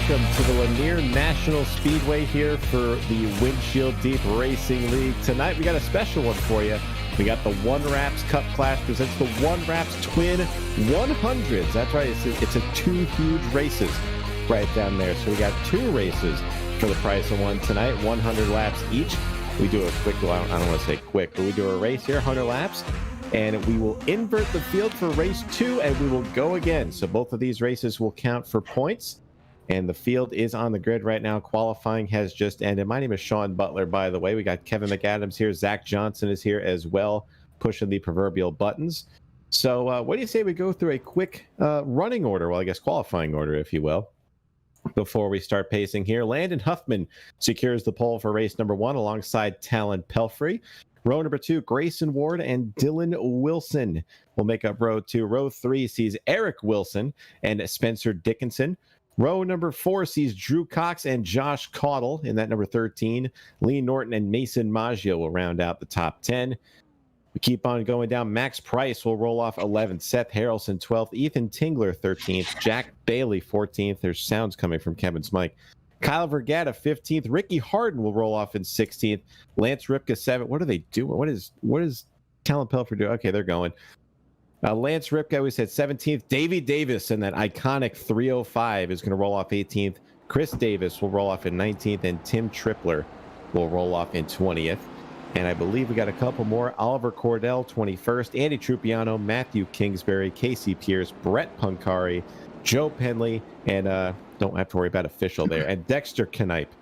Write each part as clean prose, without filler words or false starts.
welcome to the Lanier National Speedway here for the Windshield Deep Racing League. Tonight we got a special one for you. We got the ONEwraps Cup Clash presents the ONEwraps Twin 100s. That's right, it's a two huge races right down there. So we got two races for the price of one tonight, 100 laps each. We do a quick, well, I don't want to say quick, but we do a race here, 100 laps. And we will invert the field for race 2, and we will go again. So both of these races will count for points. And the field is on the grid right now. Qualifying has just ended. My name is Sean Butler, by the way. We got Kevin McAdams here. Zach Johnson is here as well, pushing the proverbial buttons. So what do you say we go through a quick running order? Well, I guess qualifying order, if you will, before we start pacing here. Landon Huffman secures the pole for race number 1 alongside Talon Pelfrey. Row number 2, Grayson Ward and Dylan Wilson will make up row 2. Row 3 sees Eric Wilson and Spencer Dickinson. Row number 4 sees Drew Cox and Josh Caudle in that number 13. Lee Norton and Mason Maggio will round out the top 10. We keep on going down. Max Price will roll off 11th. Seth Harrelson 12th. Ethan Tingler 13th. Jack Bailey 14th. There's sounds coming from Kevin's mic. Kyle Vergata 15th. Ricky Harden will roll off in 16th. Lance Ripka 7th. What are they doing? What is Talon Pelfrey doing? Okay, they're going. Lance Ripka, we said 17th. Davey Davis in that iconic 305 is going to roll off 18th. Chris Davis will roll off in 19th, and Tim Tripler will roll off in 20th. And I believe we got a couple more. Oliver Cordell, 21st. Andy Trupiano, Matthew Kingsbury, Casey Pierce, Brett Punkari, Joe Penley, and don't have to worry about official there. And Dexter Knipe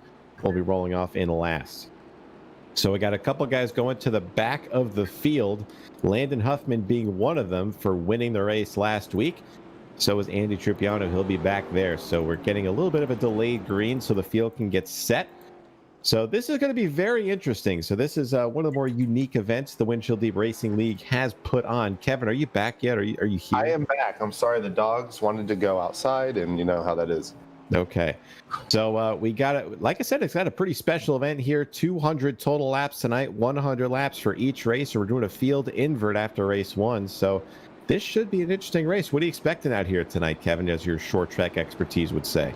will be rolling off in last. So we got a couple guys going to the back of the field. Landon Huffman being one of them for winning the race last week. So is Andy Trupiano. He'll be back there. So we're getting a little bit of a delayed green so the field can get set. So this is going to be very interesting. So this is one of the more unique events the Windshield Deep Racing League has put on. Kevin, are you back yet? Are you here? I am back. I'm sorry the dogs wanted to go outside, and you know how that is. Okay. So we got it. Like I said, it's got a pretty special event here. 200 total laps tonight, 100 laps for each race. So we're doing a field invert after race 1. So this should be an interesting race. What are you expecting out here tonight, Kevin, as your short track expertise would say?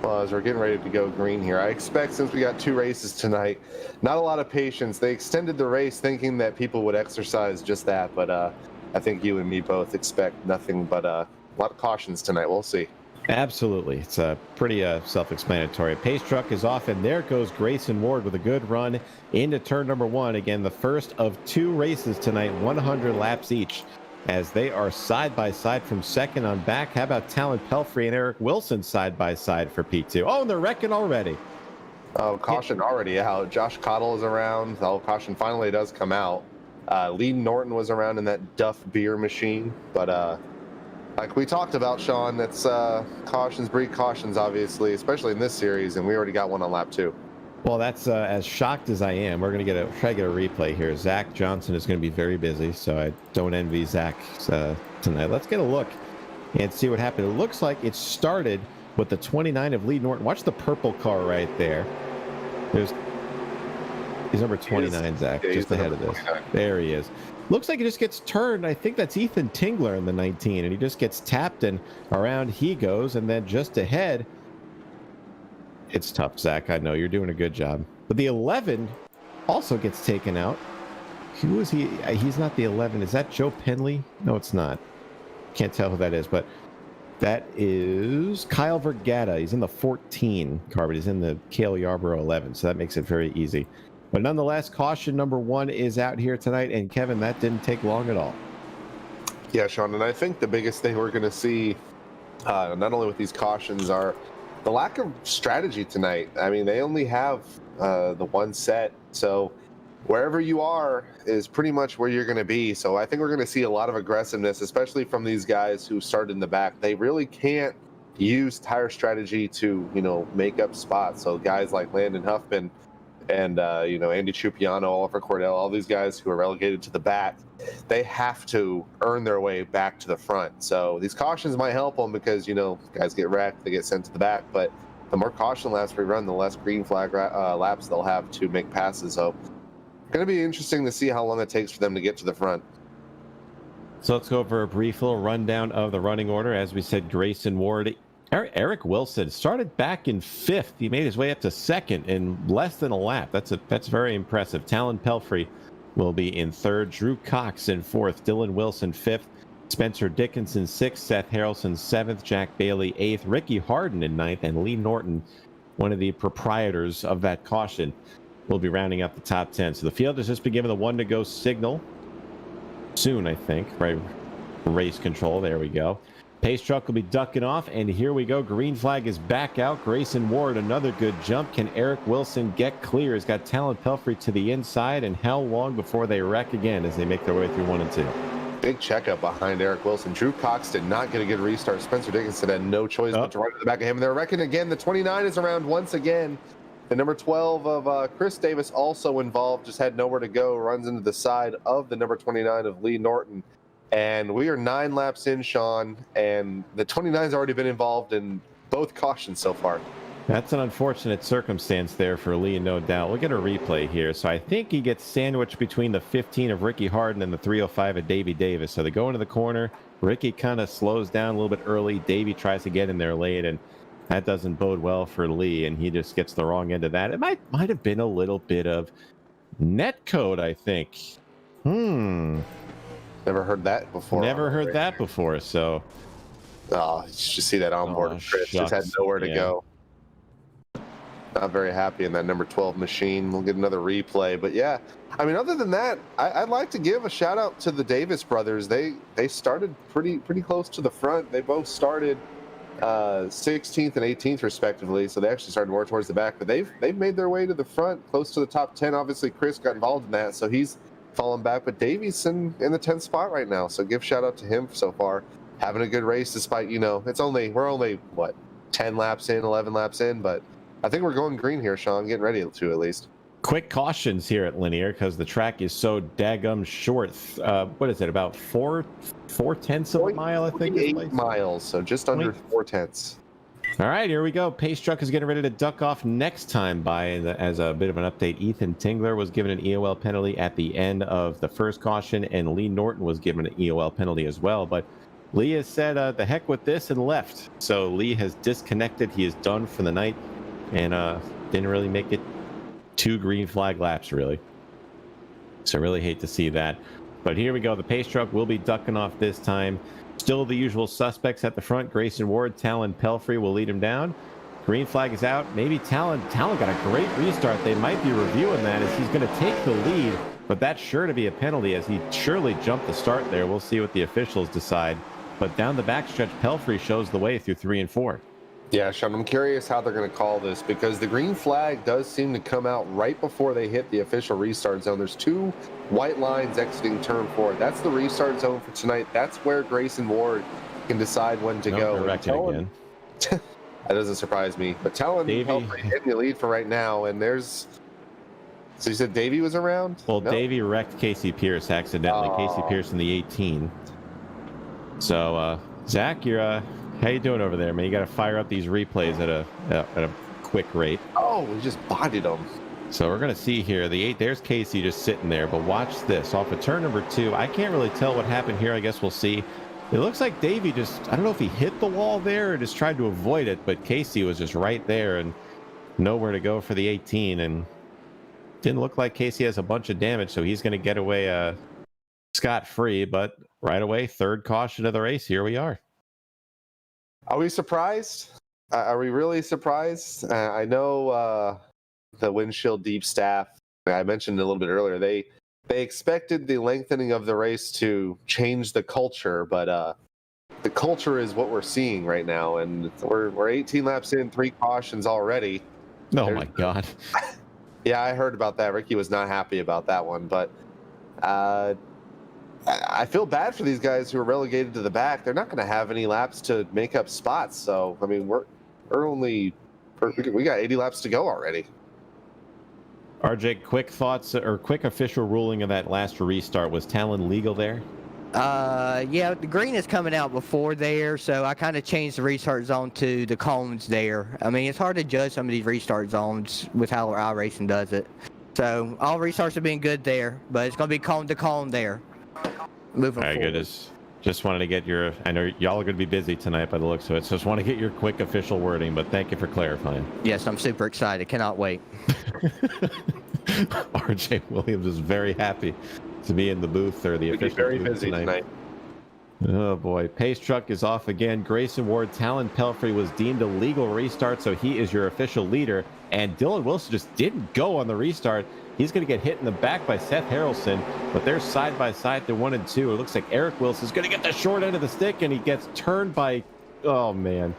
Well, as we're getting ready to go green here, I expect, since we got 2 races tonight, not a lot of patience. They extended the race thinking that people would exercise just that, but I think you and me both expect nothing but a lot of cautions tonight. We'll see. Absolutely. It's pretty self-explanatory. Pace truck is off, and there goes Grayson Ward with a good run into turn number 1. Again, the first of 2 races tonight, 100 laps each, as they are side by side from second on back. How about Talon Pelfrey and Eric Wilson side by side for P2? Oh, and they're wrecking already. Oh, caution already out. Josh Caudle is around. Oh, caution finally does come out. Lee Norton was around in that Duff beer machine, but like we talked about, Sean, that's cautions breed cautions, obviously, especially in this series, and we already got one on lap 2. Well, that's as shocked as I am. We're going to try to get a replay here. Zach Johnson is going to be very busy, so I don't envy Zach tonight. Let's get a look and see what happened. It looks like it started with the 29 of Lee Norton. Watch the purple car right there. He's number 29, Zach, just ahead of this. There he is. Looks like he just gets turned. I think that's Ethan Tingler in the 19, and he just gets tapped, and around he goes, and then just ahead. It's tough, Zach. I know you're doing a good job. But the 11 also gets taken out. Who is he? He's not the 11. Is that Joe Penley? No, it's not. Can't tell who that is, but that is Kyle Vergata. He's in the 14 car, but he's in the Cale Yarborough 11, so that makes it very easy. But nonetheless, caution number 1 is out here tonight, and Kevin, that didn't take long at all. Yeah, Sean, and I think the biggest thing we're going to see, not only with these cautions, are the lack of strategy tonight. I mean, they only have the one set, so wherever you are is pretty much where you're going to be. So I think we're going to see a lot of aggressiveness, especially from these guys who started in the back. They really can't use tire strategy to, make up spots. So guys like Landon Huffman and, Andy Trupiano, Oliver Cordell, all these guys who are relegated to the back, they have to earn their way back to the front. So these cautions might help them because, guys get wrecked, they get sent to the back. But the more caution laps we run, the less green flag laps they'll have to make passes. So going to be interesting to see how long it takes for them to get to the front. So let's go over a brief little rundown of the running order. As we said, Grayson Ward Eric Wilson started back in 5th. He made his way up to 2nd in less than a lap. That's very impressive. Talon Pelfrey will be in 3rd. Drew Cox in 4th. Dylan Wilson 5th. Spencer Dickinson 6th. Seth Harrelson 7th. Jack Bailey 8th. Ricky Harden in 9th. And Lee Norton, one of the proprietors of that caution, will be rounding up the top 10. So the field has just been given the 1 to go signal. Soon, I think. Right. Race control. There we go. Pace truck will be ducking off, and here we go. Green flag is back out. Grayson Ward, another good jump. Can Eric Wilson get clear? He's got Talon Pelfrey to the inside, and how long before they wreck again as they make their way through 1 and 2? Big checkup behind Eric Wilson. Drew Cox did not get a good restart. Spencer Dickinson had no choice but to run to the back of him. They're wrecking again. The 29 is around once again. The number 12 of Chris Davis also involved, just had nowhere to go, runs into the side of the number 29 of Lee Norton. And we are 9 laps in, Sean, and the 29's already been involved in both cautions so far. That's an unfortunate circumstance there for Lee, no doubt. We'll get a replay here. So I think he gets sandwiched between the 15 of Ricky Harden and the 305 of Davey Davis. So they go into the corner. Ricky kind of slows down a little bit early. Davey tries to get in there late, and that doesn't bode well for Lee, and he just gets the wrong end of that. It might have been a little bit of net code, I think. Never heard that before. Never heard that before, so. Oh, you should see that onboard. Chris just had nowhere to go. Not very happy in that number 12 machine. We'll get another replay. But yeah, I mean, other than that, I'd like to give a shout out to the Davis brothers. They started pretty close to the front. They both started 16th and 18th respectively, so they actually started more towards the back. But they've made their way to the front, close to the top 10. Obviously, Chris got involved in that, so he's falling back, but Davey's in the 10th spot right now, so give shout out to him so far, having a good race despite, we're only what, 10 laps in, 11 laps in, but I think we're going green here, Sean, getting ready to at least. Quick cautions here at Lanier because the track is so daggum short. What is it, about 4/10 of a mile, I think? 8 miles, so just under 4/10. All right, here we go. Pace truck is getting ready to duck off next time by. As a bit of an update, Ethan Tingler was given an EOL penalty at the end of the first caution, and Lee Norton was given an EOL penalty as well. But Lee has said, the heck with this, and left. So Lee has disconnected. He is done for the night, and didn't really make it 2 green flag laps, really. So really hate to see that. But here we go. The pace truck will be ducking off this time. Still the usual suspects at the front. Grayson Ward, Talon Pelfrey will lead him down. Green flag is out. Maybe Talon got a great restart. They might be reviewing that as he's going to take the lead, but that's sure to be a penalty as he surely jumped the start there. We'll see what the officials decide. But down the backstretch, Pelfrey shows the way through 3 and 4. Yeah, Sean, I'm curious how they're going to call this because the green flag does seem to come out right before they hit the official restart zone. There's 2 white lines exiting turn 4. That's the restart zone for tonight. That's where Grayson Ward can decide when to go. Again. That doesn't surprise me. But Talon Pelfrey getting the lead for right now, and there's. So you said Davey was around? Well, no. Davey wrecked Casey Pierce accidentally. Casey Pierce in the 18. So Zach, you're how you doing over there, man? You got to fire up these replays at a quick rate. Oh, we just bodied them. So we're going to see here the 8. There's Casey just sitting there, but watch this off of turn number 2. I can't really tell what happened here. I guess we'll see. It looks like Davey just, I don't know if he hit the wall there or just tried to avoid it, but Casey was just right there and nowhere to go for the 18, and didn't look like Casey has a bunch of damage, so he's going to get away scot-free. But right away, 3rd caution of the race. Here we are. Are we surprised? Are we really surprised? I know the windshield deep staff, I mentioned a little bit earlier, they expected the lengthening of the race to change the culture, but the culture is what we're seeing right now, and we're 18 laps in, 3 cautions already. Oh my God. Yeah, I heard about that. Ricky was not happy about that one, but I feel bad for these guys who are relegated to the back. They're not going to have any laps to make up spots. So, I mean, we got 80 laps to go already. RJ, quick thoughts or quick official ruling of that last restart. Was Talon legal there? Yeah, the green is coming out before there, so I kind of changed the restart zone to the cones there. I mean, it's hard to judge some of these restart zones with how iRacing does it. So all restarts have been good there, but it's going to be cone to cone there. Moving forward. Goodness. Just wanted to get your, I know y'all are going to be busy tonight by the looks of it, so just want to get your quick official wording, but thank you for clarifying. Yes, I'm super excited. Cannot wait. RJ Williams is very happy to be in the booth, or the official Very booth busy tonight. Oh boy, pace truck is off again. Grayson Ward, Talon Pelfrey was deemed a legal restart, so he is your official leader. And Dylan Wilson just didn't go on the restart. He's going to get hit in the back by Seth Harrelson, but they're side by side. They're 1 and 2. It looks like Eric Wilson's going to get the short end of the stick, and he gets turned by, oh man,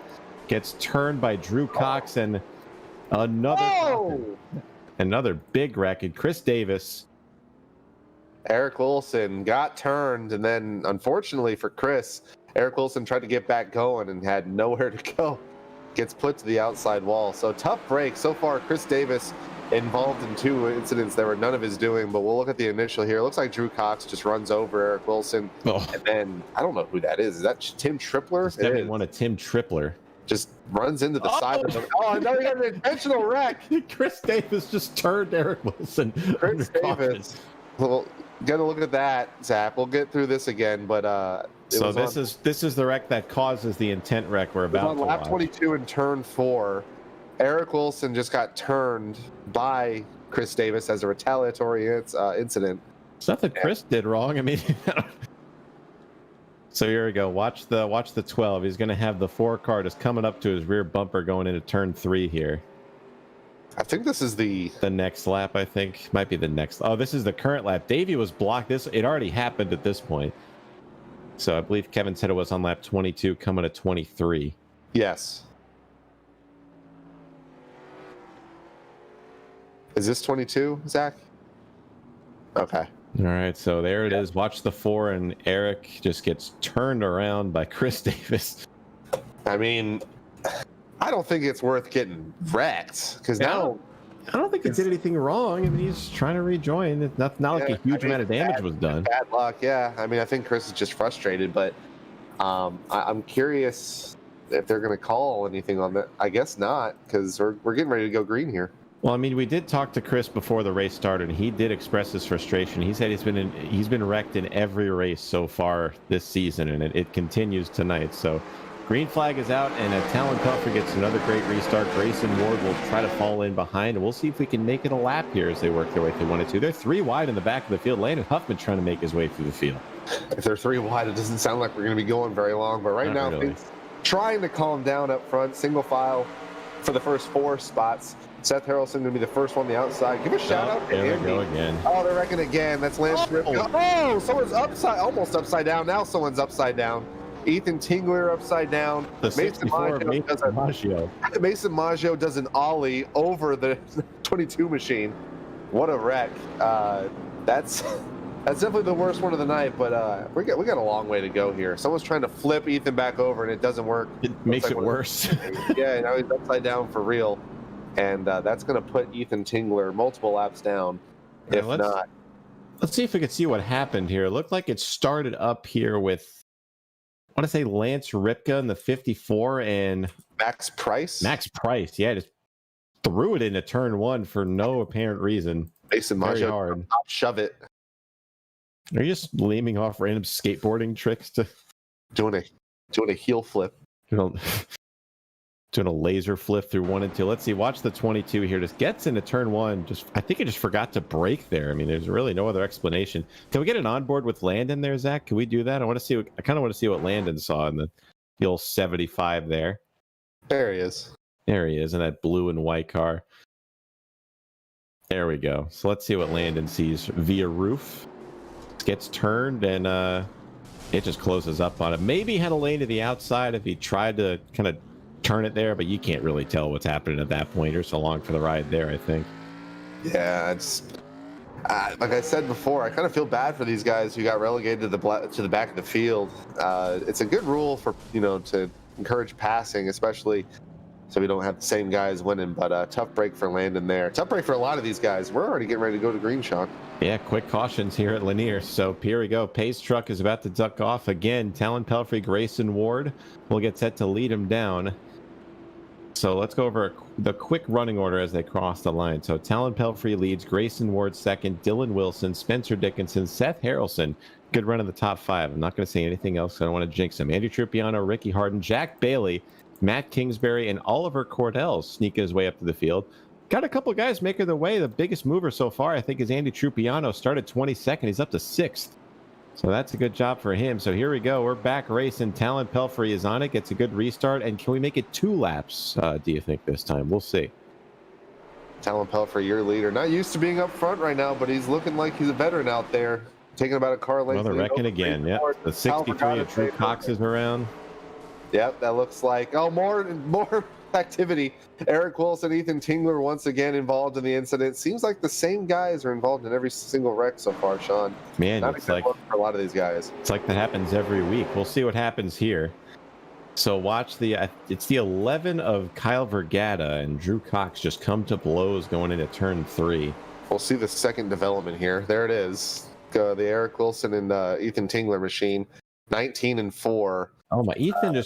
gets turned by Drew Cox and another big wreck. And Chris Davis. Eric Wilson got turned, and then unfortunately for Chris, Eric Wilson tried to get back going and had nowhere to go. Gets put to the outside wall. So tough break. So far, Chris Davis involved in 2 incidents that were none of his doing, but we'll look at the initial here. It looks like Drew Cox just runs over Eric Wilson. And then, I don't know who that is. Is that Tim Tripler? It's definitely one of Tim Tripler. Just runs into the side of the... Oh, now he got an intentional wreck. Chris Davis just turned Eric Wilson. Chris Davis. Well, got to look at that, Zach. We'll get through this again, but... So this is the wreck that causes the intent wreck we're about to watch. On lap 22 and turn 4, Eric Wilson just got turned by Chris Davis as a retaliatory incident. It's nothing Chris did wrong. I mean, so here we go. Watch the 12. He's going to have the 4 car just coming up to his rear bumper going into turn 3 here. I think this is the next lap. I think might be the next. Oh, this is the current lap. Davey was blocked. It already happened at this point. So I believe Kevin said it was on lap 22, coming to 23. Yes. Is this 22, Zach? Okay. All right, so there it is. Watch the 4, and Eric just gets turned around by Chris Davis. I mean, I don't think it's worth getting wrecked, because now... I don't think he did anything wrong. I mean, he's trying to rejoin. It's not like a huge amount of damage was done. Bad luck, yeah. I mean, I think Chris is just frustrated, but I'm curious if they're going to call anything on that. I guess not, because we're getting ready to go green here. Well, I mean, we did talk to Chris before the race started, and he did express his frustration. He said he's been wrecked in every race so far this season, and it continues tonight. So green flag is out, and Talon Pelfrey gets another great restart. Grayson Ward will try to fall in behind, and we'll see if we can make it a lap here as they work their way through 1 and 2. They're 3 wide in the back of the field. Landon Huffman trying to make his way through the field. If they're 3 wide, it doesn't sound like we're going to be going very long, but right now, really. Trying to calm down up front, single file for the first 4 spots. Seth Harrelson going to be the first one on the outside. Give a shout out to There Andy. we go again. Oh, they're wrecking again. That's Lance Ripken. Oh, someone's almost upside down. Now someone's upside down. Ethan Tingler upside down. The 64 Mason Maggio does an ollie over the 22 machine. What a wreck. That's definitely the worst one of the night, but we got a long way to go here. Someone's trying to flip Ethan back over, and it doesn't work. It makes it worse. Yeah, now he's upside down for real. And that's going to put Ethan Tingler multiple laps down, if not. Let's see if we can see what happened here. It looked like it started up here with, I want to say, Lance Ripka in the 54 and Max Price. Yeah, just threw it into turn 1 for no apparent reason. Mason Maggio hard. Shove it. Are you just leaning off random skateboarding tricks to doing a heel flip? Doing a laser flip through 1 and 2. Let's see. Watch the 22 here. Just gets into turn 1. I think it just forgot to brake there. I mean, there's really no other explanation. Can we get an onboard with Landon there, Zach? Can we do that? I kind of want to see what Landon saw in the old 75 there. There he is. There he is in that blue and white car. There we go. So let's see what Landon sees via roof. Gets turned and it just closes up on it. Maybe had a lane to the outside if he tried to kind of turn it there, but you can't really tell what's happening at that point. You're so long for the ride there, I think. Yeah, it's like I said before, I kind of feel bad for these guys who got relegated to the back of the field. It's a good rule for to encourage passing, especially so we don't have the same guys winning. But tough break for Landon there. Tough break for a lot of these guys. We're already getting ready to go to green, Sean. Yeah, quick cautions here at Lanier. So here we go. Pace truck is about to duck off again. Talon Pelfrey, Grayson Ward will get set to lead him down. So let's go over the quick running order as they cross the line. So Talon Pelfrey leads, Grayson Ward second, Dylan Wilson, Spencer Dickinson, Seth Harrelson. Good run in the top 5. I'm not going to say anything else. I don't want to jinx him. Andy Trupiano, Ricky Harden, Jack Bailey, Matt Kingsbury, and Oliver Cordell sneaking his way up to the field. Got a couple of guys making their way. The biggest mover so far, I think, is Andy Trupiano. Started 22nd. He's up to 6th. So that's a good job for him. So here we go. We're back racing. Talon Pelfrey is on it. Gets a good restart. And can we make it 2 laps, do you think, this time? We'll see. Talon Pelfrey, your leader. Not used to being up front right now, but he's looking like he's a veteran out there. Taking about a car length. Well, they're wrecking again. Yeah. The 63 of Drew Cox is around. Yep, that looks like more activity. Eric Wilson, Ethan Tingler once again involved in the incident. Seems like the same guys are involved in every single wreck so far, Sean. Man, not it's a good like look for a lot of these guys. It's like that happens every week. We'll see what happens here. So watch it's the 11 of Kyle Vergata and Drew Cox just come to blows going into turn 3. We'll see the second development here. There it is. The Eric Wilson and Ethan Tingler machine, 19 and 4. Oh my! Ethan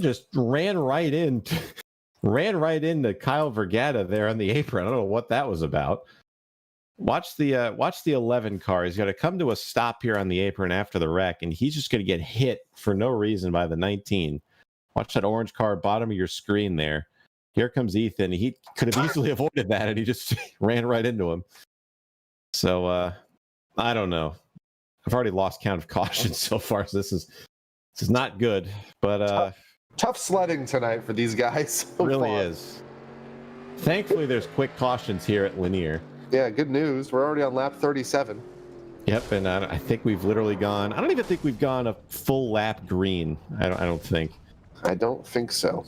just ran right into Kyle Vergata there on the apron. I don't know what that was about. Watch the 11 car. He's going to come to a stop here on the apron after the wreck, and he's just going to get hit for no reason by the 19. Watch that orange car bottom of your screen there. Here comes Ethan. He could have easily avoided that, and he just ran right into him. So I don't know. I've already lost count of cautions so far. So this is not good. But tough sledding tonight for these guys. It really is. Thankfully, there's quick cautions here at Lanier. Yeah, good news. We're already on lap 37. Yep, and I think we've literally gone. I don't even think we've gone a full lap green. I don't think. I don't think so.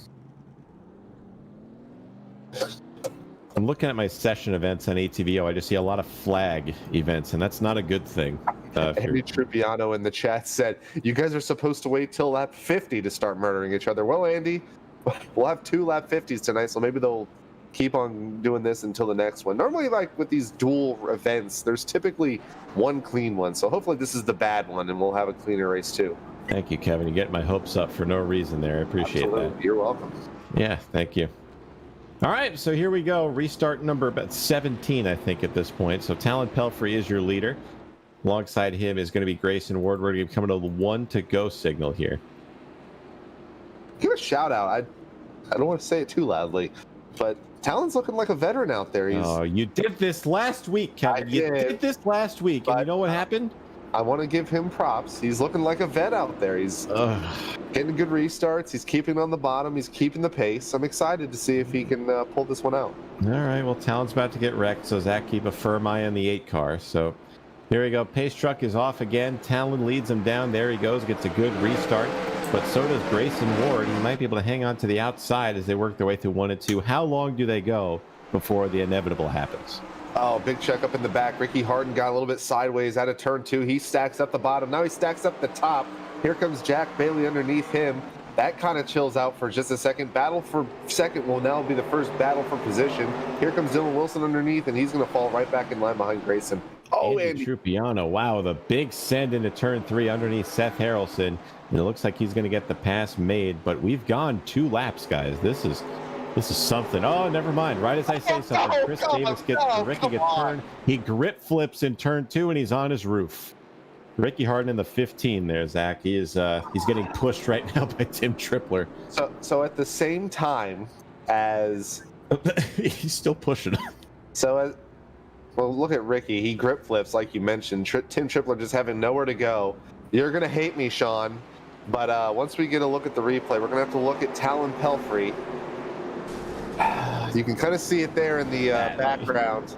I'm looking at my session events on ATVO. I just see a lot of flag events, and that's not a good thing. Andy Trupiano in the chat said, "You guys are supposed to wait till lap 50 to start murdering each other." Well, Andy, we'll have 2 lap 50s tonight, so maybe they'll keep on doing this until the next one. Normally, like with these dual events, there's typically one clean one. So hopefully this is the bad one, and we'll have a cleaner race too. Thank you, Kevin. You get my hopes up for no reason there. I appreciate Absolutely. that. You're welcome. Yeah, thank you. All right, so here we go. Restart number about 17, I think, at this point. So Talon Pelfrey is your leader. Alongside him is going to be Grayson Ward. We're going to be coming to the 1 to go signal here. Give a shout out. I don't want to say it too loudly, but Talon's looking like a veteran out there. Oh, you did this last week, Kevin. You did this last week, and you know what happened? I want to give him props. He's looking like a vet out there. He's getting good restarts. He's keeping on the bottom. He's keeping the pace. I'm excited to see if he can pull this one out. All right, well, Talon's about to get wrecked, so Zach, keep a firm eye on the 8 car. So here we go. Pace truck is off again. Talon leads him down. There he goes. Gets a good restart. But so does Grayson Ward. He might be able to hang on to the outside as they work their way through 1 and 2. How long do they go before the inevitable happens? Oh, big check up in the back. Ricky Harden got a little bit sideways out of turn 2. He stacks up the bottom. Now he stacks up the top. Here comes Jack Bailey underneath him. That kind of chills out for just a second. Battle for second will now be the first battle for position. Here comes Dylan Wilson underneath, and he's going to fall right back in line behind Grayson. Oh, Andy Trupiano. Wow, the big send into turn 3 underneath Seth Harrelson. And it looks like he's going to get the pass made, but we've gone 2 laps, guys. This is something. Oh, never mind. Right as I say something, Chris Davis Ricky gets turned. He grip flips in turn 2, and he's on his roof. Ricky Harden in the 15 there, Zach. He is he's getting pushed right now by Tim Tripler. So at the same time as he's still pushing him. Well, look at Ricky. He grip flips, like you mentioned. Tim Tripler just having nowhere to go. You're going to hate me, Sean. But once we get a look at the replay, we're going to have to look at Talon Pelfrey. You can kind of see it there in the background.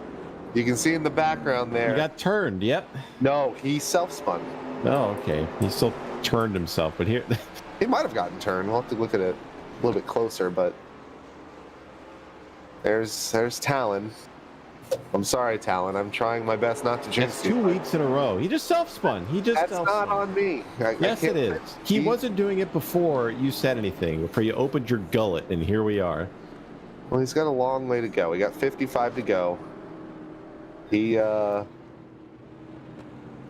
You can see in the background there. He got turned, yep. No, he self-spun. Oh, okay. He still turned himself, but here... He might have gotten turned. We'll have to look at it a little bit closer, but... There's Talon. I'm sorry, Talon. I'm trying my best not to jinx you. 2 weeks in a row. He just self-spun. That's not on me. Yes, it is. He wasn't doing it before you said anything, before you opened your gullet, and here we are. Well, he's got a long way to go. We got 55 to go.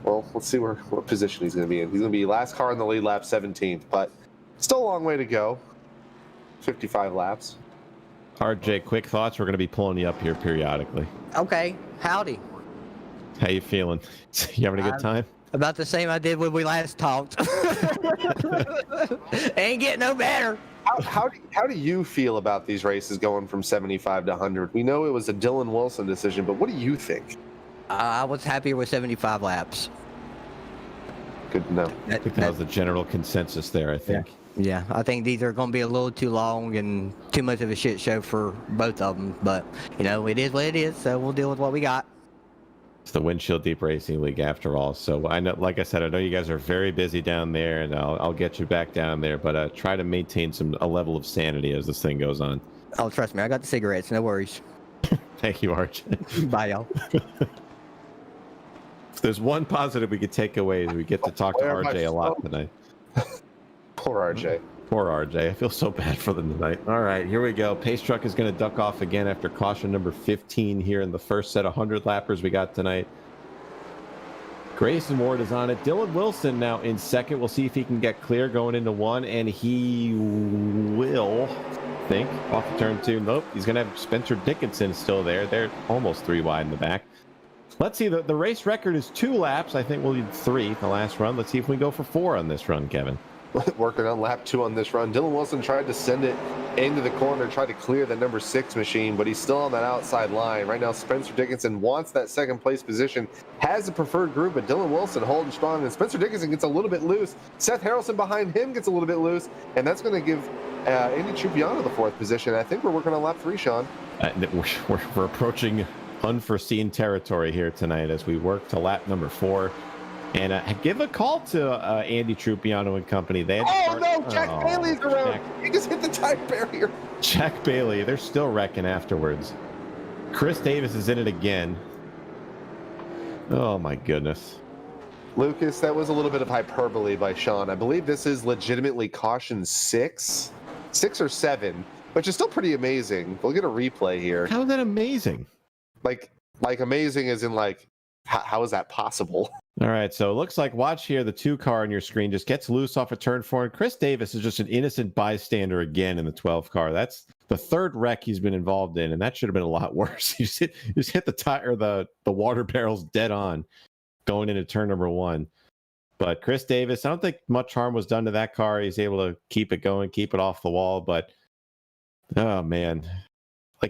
Well, let's see what position he's going to be in. He's going to be last car in the lead lap, 17th, but still a long way to go. 55 laps. RJ, quick thoughts. We're going to be pulling you up here periodically. Okay, howdy. How you feeling? You having a good time? About the same I did when we last talked. Ain't getting no better. How do you feel about these races going from 75 to 100? We know it was a Dylan Wilson decision, but what do you think? I was happier with 75 laps. Good to know. I think that was the general consensus there, I think. Yeah, I think these are going to be a little too long and too much of a shit show for both of them. But, you know, it is what it is, so we'll deal with what we got. It's the Windshield Deep Racing League after all. So I know, like I said, I know you guys are very busy down there, and I'll get you back down there. But try to maintain a level of sanity as this thing goes on. Oh, trust me, I got the cigarettes. No worries. Thank you, RJ. Bye, y'all. If there's one positive we could take away, is we get to talk to RJ a lot tonight. Poor RJ. Poor RJ. I feel so bad for them tonight. All right, here we go. Pace truck is going to duck off again after caution number 15 here in the first set of 100 lappers we got tonight. Grayson Ward is on it. Dylan Wilson now in second. We'll see if he can get clear going into one, and he will, I think, off of turn 2. Nope, he's going to have Spencer Dickinson still there. They're almost 3 wide in the back. Let's see, the race record is 2 laps. I think we'll need 3 the last run. Let's see if we go for 4 on this run, Kevin. Working on lap 2 on this run. Dylan Wilson tried to send it into the corner, tried to clear the number 6 machine, but he's still on that outside line. Right now, Spencer Dickinson wants that second place position, has a preferred group, but Dylan Wilson holding strong, and Spencer Dickinson gets a little bit loose. Seth Harrelson behind him gets a little bit loose, and that's going to give Andy Trupiano the 4th position. I think we're working on lap 3, Sean. We're approaching unforeseen territory here tonight as we work to lap number 4. And give a call to Andy Trupiano and company. They Jack Bailey's around. He just hit the tire barrier. Jack Bailey, they're still wrecking afterwards. Chris Davis is in it again. Oh, my goodness. Lucas, that was a little bit of hyperbole by Sean. I believe this is legitimately caution 6 or 7, which is still pretty amazing. We'll get a replay here. How is that amazing? Like amazing as in like, how is that possible? All right, so it looks like, watch here, the 2 car on your screen just gets loose off of turn 4, and Chris Davis is just an innocent bystander again in the 12 car. That's the 3rd wreck he's been involved in, and that should have been a lot worse. You just hit the tire, the water barrels dead on going into turn number 1. But Chris Davis, I don't think much harm was done to that car. He's able to keep it going, keep it off the wall, but oh man.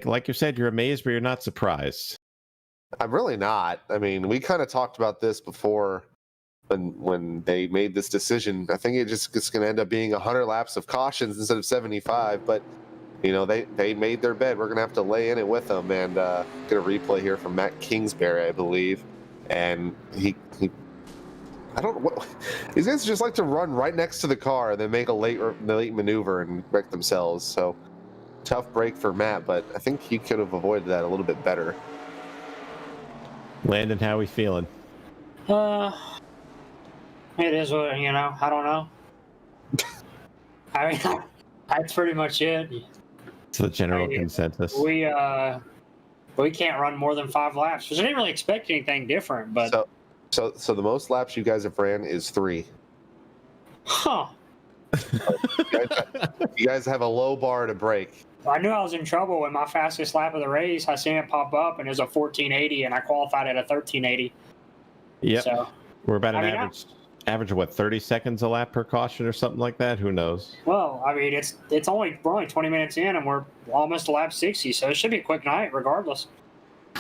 Like you said, you're amazed, but you're not surprised. I'm really not. I mean, we kind of talked about this before when they made this decision. I think it's going to end up being 100 laps of cautions instead of 75. But, you know, they made their bed. We're going to have to lay in it with them. And get a replay here from Matt Kingsbury, I believe. And he I don't know what these guys just like to run right next to the car and then make a late maneuver and wreck themselves. So tough break for Matt, but I think he could have avoided that a little bit better. Landon, how are we feeling? It is what, you know, I don't know. I mean, that's pretty much it. It's the general consensus. We can't run more than 5 laps, which I didn't really expect anything different, but so the most laps you guys have ran is 3. Huh. You guys have a low bar to break. I knew I was in trouble when my fastest lap of the race, I seen it pop up, and it was a 1480, and I qualified at a 1380. Yep. So, we're about an average of what, 30 seconds a lap per caution or something like that? Who knows? Well, I mean, we're only 20 minutes in, and we're almost to lap 60, so it should be a quick night regardless.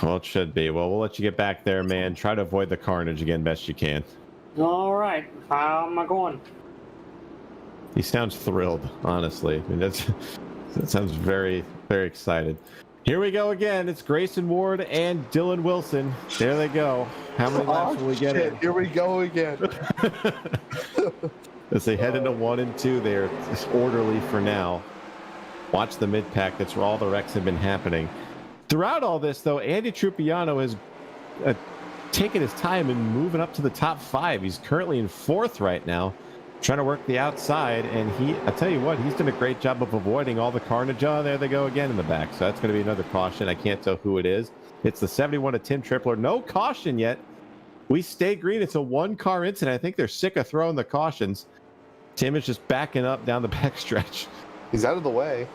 Well, it should be. Well, we'll let you get back there, man. Try to avoid the carnage again best you can. All right. How am I going? He sounds thrilled, honestly. I mean, that sounds very, very excited. Here we go again. It's Grayson Ward and Dylan Wilson. There they go. How many laps will we get in? Here we go again. As they head into 1 and 2 there, it's orderly for now. Watch the mid-pack. That's where all the wrecks have been happening. Throughout all this, though, Andy Trupiano has taken his time and moving up to the top 5. He's currently in 4th right now, trying to work the outside, and I tell you what, he's done a great job of avoiding all the carnage. Oh, there they go again in the back. So that's going to be another caution. I can't tell who it is. It's the 71 to Tim Tripler. No caution yet. We stay green. It's a 1-car incident. I think they're sick of throwing the cautions. Tim is just backing up down the backstretch. He's out of the way.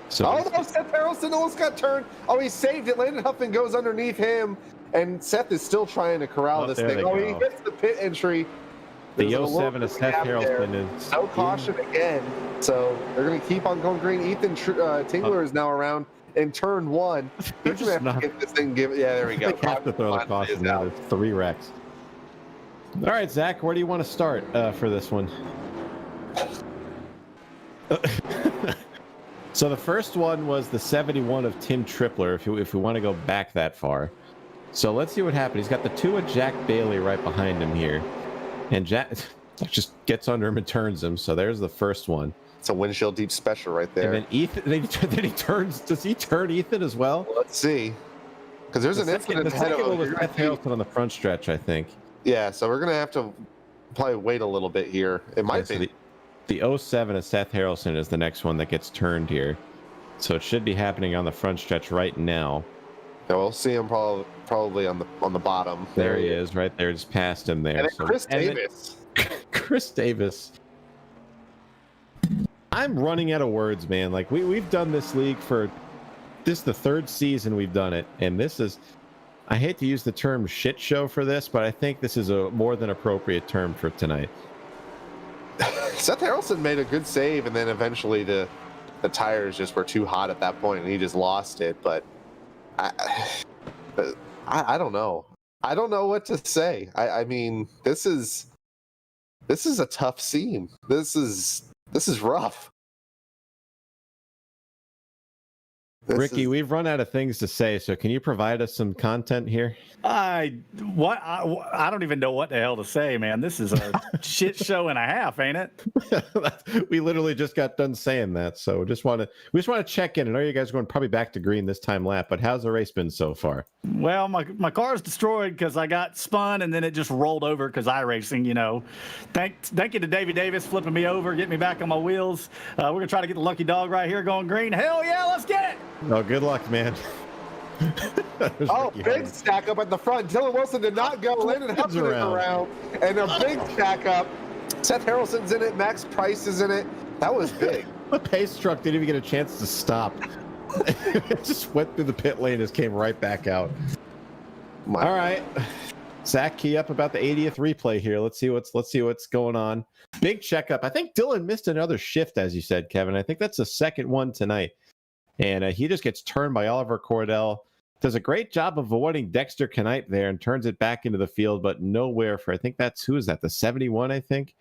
So oh no, Seth Harrelson almost got turned. Oh, he saved it. Landon Huffman goes underneath him, and Seth is still trying to corral this thing. Oh, he hits the pit entry. The 07 of Seth Harrelson is no caution again, so they're going to keep on going green. Ethan Tingler is now around in turn 1. He's going to have to get this thing given. Yeah, there we go. They have to throw the caution now. There's 3 wrecks. All right, Zach, where do you want to start for this one? So the first one was the 71 of Tim Tripler, if we want to go back that far. So let's see what happened. He's got the 2 of Jack Bailey right behind him here. And Jack just gets under him and turns him. So there's the first one. It's a windshield deep special right there. And then Ethan, then he turns. Does he turn Ethan as well? Let's see. Because there's an incident ahead of him. Was Seth Harrelson on the front stretch, I think. Yeah, so we're going to have to probably wait a little bit here. It might be. The 07 of Seth Harrelson is the next one that gets turned here. So it should be happening on the front stretch right now. Yeah, we'll see him probably on the bottom. There he is, right there, just past him there. And then Chris Davis. Chris Davis. I'm running out of words, man. Like we've done this league for this is the 3rd season we've done it, and this is, I hate to use the term shit show for this, but I think this is a more than appropriate term for tonight. Seth Harrelson made a good save, and then eventually the tires just were too hot at that point, and he just lost it. But I don't know. I don't know what to say. I mean, this is a tough scene. This is rough. Ricky, we've run out of things to say, so can you provide us some content here? I don't even know what the hell to say, man. This is a shit show and a half, ain't it? We literally just got done saying that, so we just want to check in. I know you guys are going probably back to green this time lap, but how's the race been so far? Well, my car's destroyed because I got spun and then it just rolled over because iRacing, you know. Thank you to Davey Davis flipping me over, getting me back on my wheels. We're gonna try to get the lucky dog right here going green. Hell yeah, let's get it! Oh, good luck, man. Oh, big stack up at the front. Dylan Wilson did not go. Landon Huffman is around. And a big stack up. Seth Harrelson's in it. Max Price is in it. That was big. The pace truck didn't even get a chance to stop. It just went through the pit lane and just came right back out. All right. Zach, key up about the 80th replay here. Let's see what's going on. Big checkup. I think Dylan missed another shift, as you said, Kevin. I think that's the second one tonight. And he just gets turned by Oliver Cordell. Does a great job of avoiding Dexter Knight there and turns it back into the field, but nowhere for, I think that's, who is that? The 71, I think?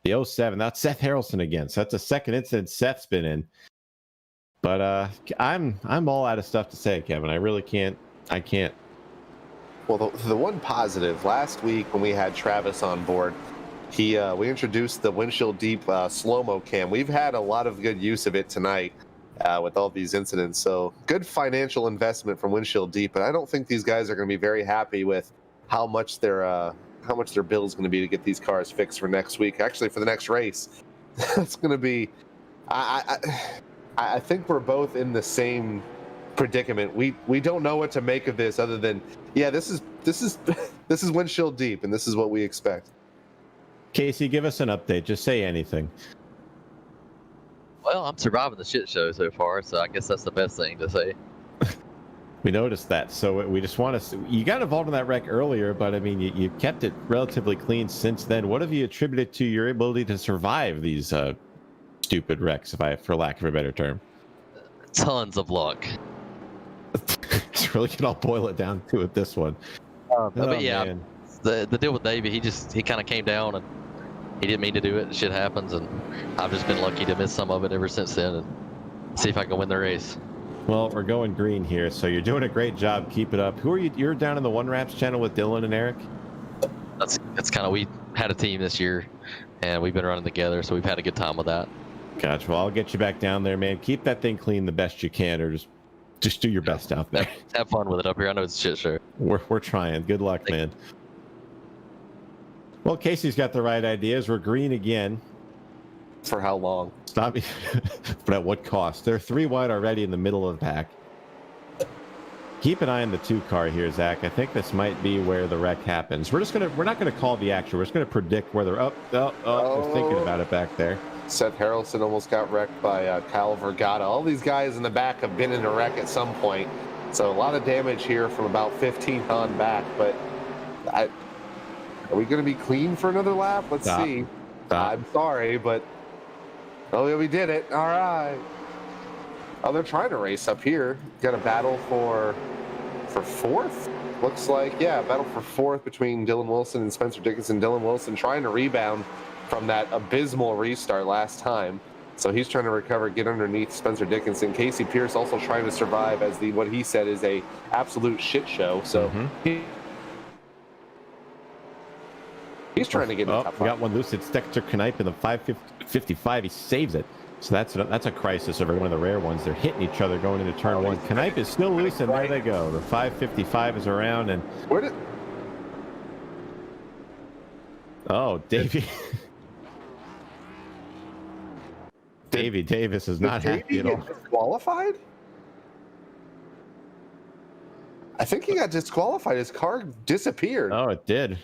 The 07. That's Seth Harrelson again. So that's a second incident Seth's been in. But I'm all out of stuff to say, Kevin. I really can't. I can't. Well, the one positive, last week when we had Travis on board, we introduced the windshield deep slow-mo cam. We've had a lot of good use of it tonight. With all these incidents, so good financial investment from Windshield Deep, but I don't think these guys are going to be very happy with how much their bill is going to be to get these cars fixed for next week. Actually, for the next race, it's going to be. I think we're both in the same predicament. We don't know what to make of this, other than this is Windshield Deep, and this is what we expect. Casey, give us an update. Just say anything. Well, I'm surviving the shit show so far, so I guess that's the best thing to say. We noticed that, so we just want to. You got involved in that wreck earlier, but I mean, you kept it relatively clean since then. What have you attributed to your ability to survive these stupid wrecks, for lack of a better term? Tons of luck. It's really gonna all boil it down to it. This one. But yeah, man. The deal with Davey, he kind of came down and. He didn't mean to do it. Shit happens, and I've just been lucky to miss some of it ever since then and see if I can win the race. Well, we're going green here, so you're doing a great job. Keep it up. Who are you? You're down in the ONEwraps channel with Dylan and Eric? That's kind of, we had a team this year, and we've been running together, so we've had a good time with that. Gotcha. Well, I'll get you back down there, man. Keep that thing clean the best you can, or just do your best out there. Have fun with it up here. I know it's a shit show. We're trying. Good luck, man. Well, Casey's got the right ideas. We're green again. For how long? Stop me. But at what cost? They're 3 wide already in the middle of the pack. keep an eye on the 2 car here, Zach. I think this might be where the wreck happens. We're not gonna call the action. We're just gonna predict where they're they're thinking about it back there. Seth Harrelson almost got wrecked by Kyle Vergata. All these guys in the back have been in a wreck at some point. So a lot of damage here from about 15 on back. But are we going to be clean for another lap? Let's see. I'm sorry, but oh, yeah, we did it. All right. Oh, they're trying to race up here. Got a battle for fourth. Looks like, yeah, battle for fourth between Dylan Wilson and Spencer Dickinson. Dylan Wilson trying to rebound from that abysmal restart last time. So he's trying to recover, get underneath Spencer Dickinson. Casey Pierce also trying to survive as what he said is a absolute shit show. So he's trying to get in the top five. We got one loose. It's Dexter Knipe in the 555. He saves it. So that's a crisis over one of the rare ones. They're hitting each other going into turn one. Knipe is still loose, and there they go. The 555 is around, and Davey. Davey Davis is not happy at all. Disqualified? I think he got disqualified. His car disappeared. Oh, it did.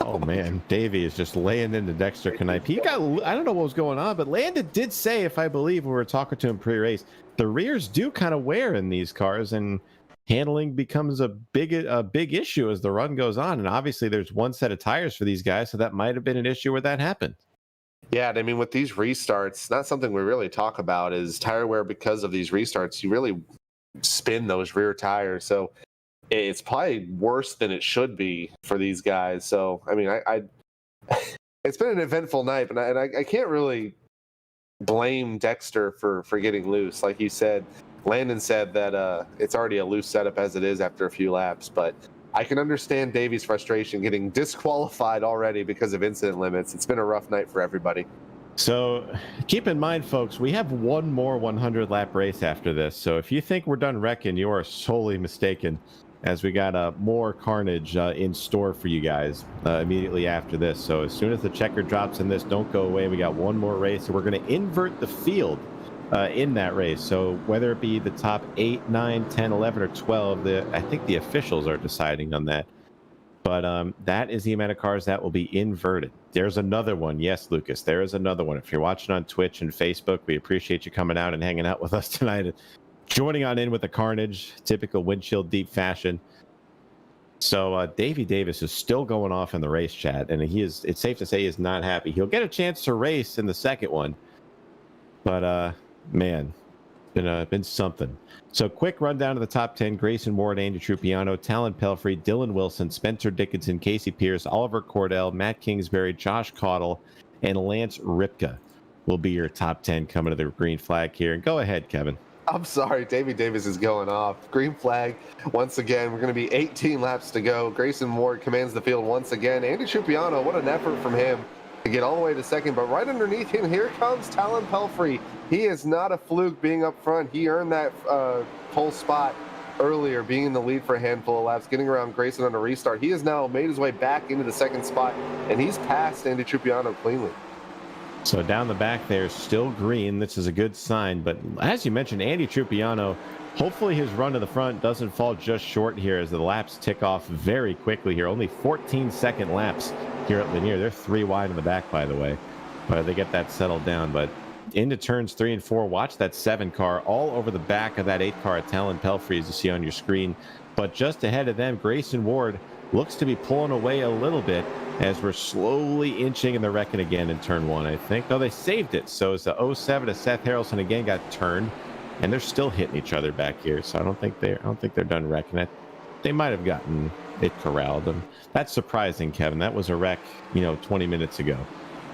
Oh man, Davey is just laying into Dexter Knipe. I don't know what was going on, but Landon did say, if I believe when we were talking to him pre-race, the rears do kind of wear in these cars, and handling becomes a big issue as the run goes on. And obviously there's one set of tires for these guys, so that might have been an issue where that happened. Yeah, and I mean, with these restarts, not something we really talk about is tire wear. Because of these restarts, you really spin those rear tires, so it's probably worse than it should be for these guys. So I mean, I it's been an eventful night, and I can't really blame Dexter for getting loose. Like you said, Landon said that it's already a loose setup as it is after a few laps, but I can understand Davey's frustration getting disqualified already because of incident limits. It's been a rough night for everybody. So keep in mind, folks, we have one more 100-lap race after this. So if you think we're done wrecking, you are sorely mistaken, as we got more carnage in store for you guys immediately after this. So as soon as the checker drops in this, don't go away. We got one more race, and we're going to invert the field in that race. So whether it be the top 8, 9, 10, 11, or 12, I think the officials are deciding on that. But that is the amount of cars that will be inverted. There's another one. Yes, Lucas, there is another one. If you're watching on Twitch and Facebook, we appreciate you coming out and hanging out with us tonight. Joining on in with the carnage, typical windshield deep fashion. So Davey Davis is still going off in the race chat, and it's safe to say he is not happy. He'll get a chance to race in the second one, but man, been something. So quick rundown of the top 10: Grayson Ward, Andy Trupiano, Talon Pelfrey, Dylan Wilson, Spencer Dickinson, Casey Pierce, Oliver Cordell, Matt Kingsbury, Josh Caudle, and Lance Ripka will be your top 10 coming to the green flag here. And go ahead, Kevin. I'm sorry, Davey Davis is going off. Green flag once again. We're going to be 18 laps to go. Grayson Ward commands the field once again. Andy Trupiano, what an effort from him to get all the way to second. But right underneath him, here comes Talon Pelfrey. He is not a fluke being up front. He earned that pole spot earlier, being in the lead for a handful of laps, getting around Grayson on a restart. He has now made his way back into the second spot, and he's passed Andy Trupiano cleanly. So down the back there, still green. This is a good sign. But as you mentioned, Andy Trupiano, hopefully his run to the front doesn't fall just short here as the laps tick off very quickly here. Only 14-second laps here at Lanier. They're 3 wide in the back, by the way. But they get that settled down. But into turns 3 and 4, watch that 7 car all over the back of that 8 car at Talon Pelfrey, as you see on your screen. But just ahead of them, Grayson Ward looks to be pulling away a little bit as we're slowly inching in the wrecking again in turn 1, I think. Oh, they saved it. So it's the 07 to Seth Harrelson again got turned, and they're still hitting each other back here. So I don't think they're done wrecking it. They might have gotten it corralled them. That's surprising, Kevin. That was a wreck, 20 minutes ago.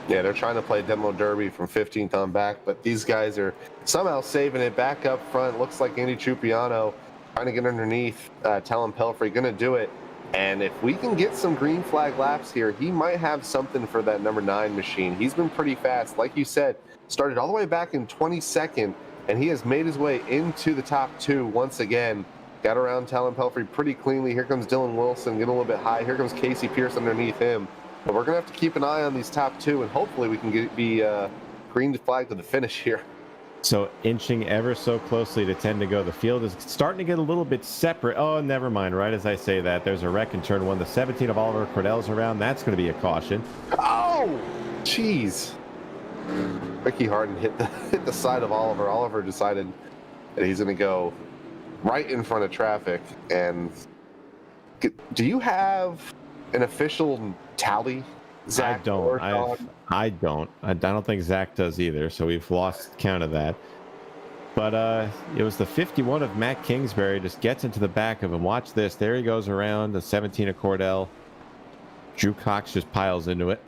Yeah, they're trying to play demo derby from 15th on back, but these guys are somehow saving it back up front. Looks like Andy Trupiano trying to get underneath Talon Pelfrey, going to do it. And if we can get some green flag laps here, he might have something for that number 9 machine. He's been pretty fast. Like you said, started all the way back in 22nd, and he has made his way into the top 2 once again. Got around Talon Pelfrey pretty cleanly. Here comes Dylan Wilson, getting a little bit high. Here comes Casey Pierce underneath him. But we're going to have to keep an eye on these top 2, and hopefully we can be green flag to the finish here. So inching ever so closely to 10 to go. The field is starting to get a little bit separate. Oh, never mind. Right as I say that, there's a wreck in turn 1. The 17 of Oliver Cordell's around. That's going to be a caution. Oh, jeez. Ricky Harden hit the side of Oliver. Oliver decided that he's going to go right in front of traffic. And do you have an official tally, Zach? I don't. I don't think Zach does either. So we've lost count of that. But it was the 51 of Matt Kingsbury. Just gets into the back of him. Watch this. There he goes around the 17 of Cordell. Drew Cox just piles into it.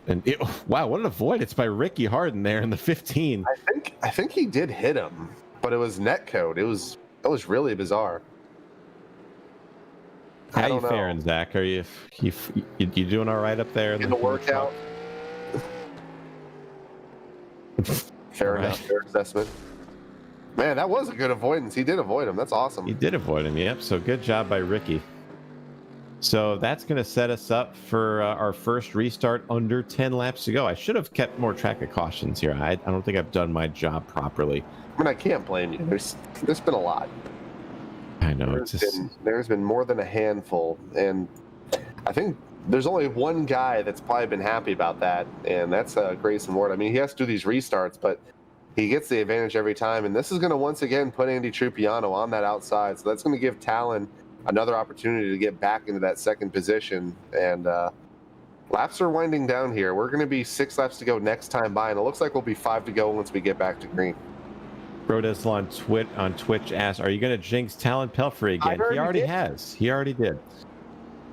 And wow, what an avoidance by Ricky Harden there in the 15. I think he did hit him, but it was net code. That was really bizarre. How you faring, Zach? Are you doing all right up there in the workout? Fair enough. Fair assessment. Man, that was a good avoidance. He did avoid him. That's awesome. He did avoid him. Yep. So good job by Ricky. So that's going to set us up for our first restart under 10 laps to go. I should have kept more track of cautions here. I don't think I've done my job properly. I mean, I can't blame you. There's been a lot. I know. There's been more than a handful. And I think there's only one guy that's probably been happy about that, and that's Grayson Ward. I mean, he has to do these restarts, but he gets the advantage every time. And this is going to once again put Andy Trupiano on that outside. So that's going to give Talon another opportunity to get back into that second position. And laps are winding down here. We're going to be 6 laps to go next time by, and it looks like we'll be 5 to go once we get back to green. Brodesla on Twitch asks, are you going to jinx Talon Pelfrey again? He already has. He already did.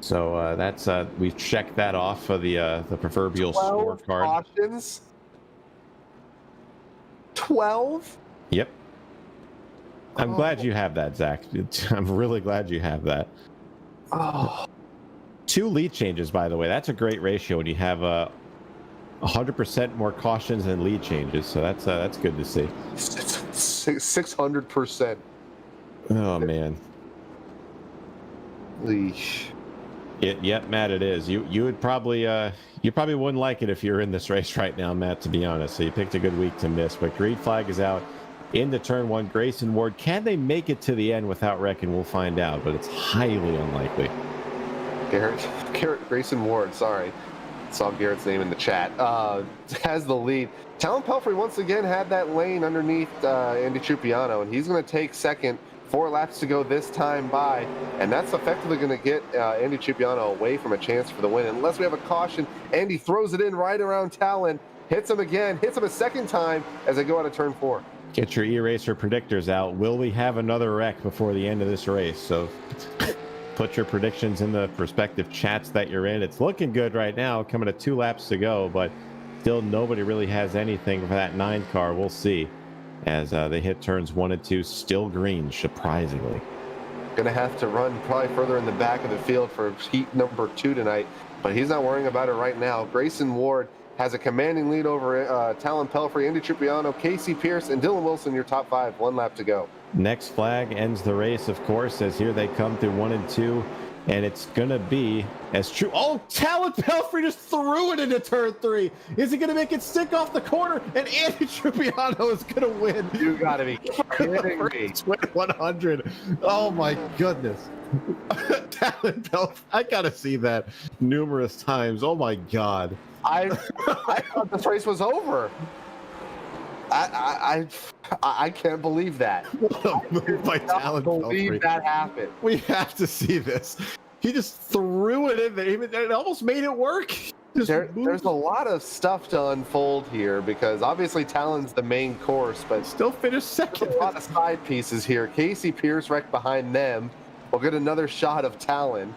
So that's we've checked that off of the proverbial scorecard. Cautions? 12? Yep. I'm glad you have that, Zach. I'm really glad you have that. Oh. 2 lead changes, by the way. That's a great ratio when you have 100% more cautions than lead changes. So that's good to see. 600%. Oh man. Leash. Yep, Matt, it is. You would probably you probably wouldn't like it if you were in this race right now, Matt, to be honest. So you picked a good week to miss. But green flag is out into turn 1. Grayson Ward, can they make it to the end without wrecking? We'll find out, but it's highly unlikely. Garrett Grayson Ward, sorry. Saw Garrett's name in the chat. Has the lead. Talon Pelfrey once again had that lane underneath Andy Trupiano, and he's going to take second. 4 laps to go this time by, and that's effectively going to get Andy Trupiano away from a chance for the win. Unless we have a caution, Andy throws it in right around Talon, hits him again, hits him a second time as they go out of turn 4. Get your eraser predictors out. Will we have another wreck before the end of this race? So put your predictions in the respective chats that you're in. It's looking good right now, coming to 2 laps to go, but still nobody really has anything for that 9 car. We'll see as they hit turns 1 and 2, still green, surprisingly. Gonna have to run probably further in the back of the field for heat number 2 tonight, but he's not worrying about it right now. Grayson Ward has a commanding lead over Talon Pelfrey, Andy Trupiano, Casey Pierce, and Dylan Wilson, your top 5. 1 lap to go. Next flag ends the race, of course, as here they come through 1 and 2. And it's going to be as true. Oh, Talon Pelfrey just threw it into turn 3. Is he going to make it stick off the corner? And Andy Trupiano is going to win. You got to be kidding me. 100. Oh, my goodness. Talon Pelfrey. I got to see that numerous times. Oh, my God. I thought this race was over. I can't believe that. What a move by Talon Pelfrey. Believe that happened. We have to see this. He just threw it in there. It almost made it work. There's a lot of stuff to unfold here because obviously Talon's the main course, but still finished second. A lot of side pieces here. Casey Pierce wrecked behind them. We'll get another shot of Talon.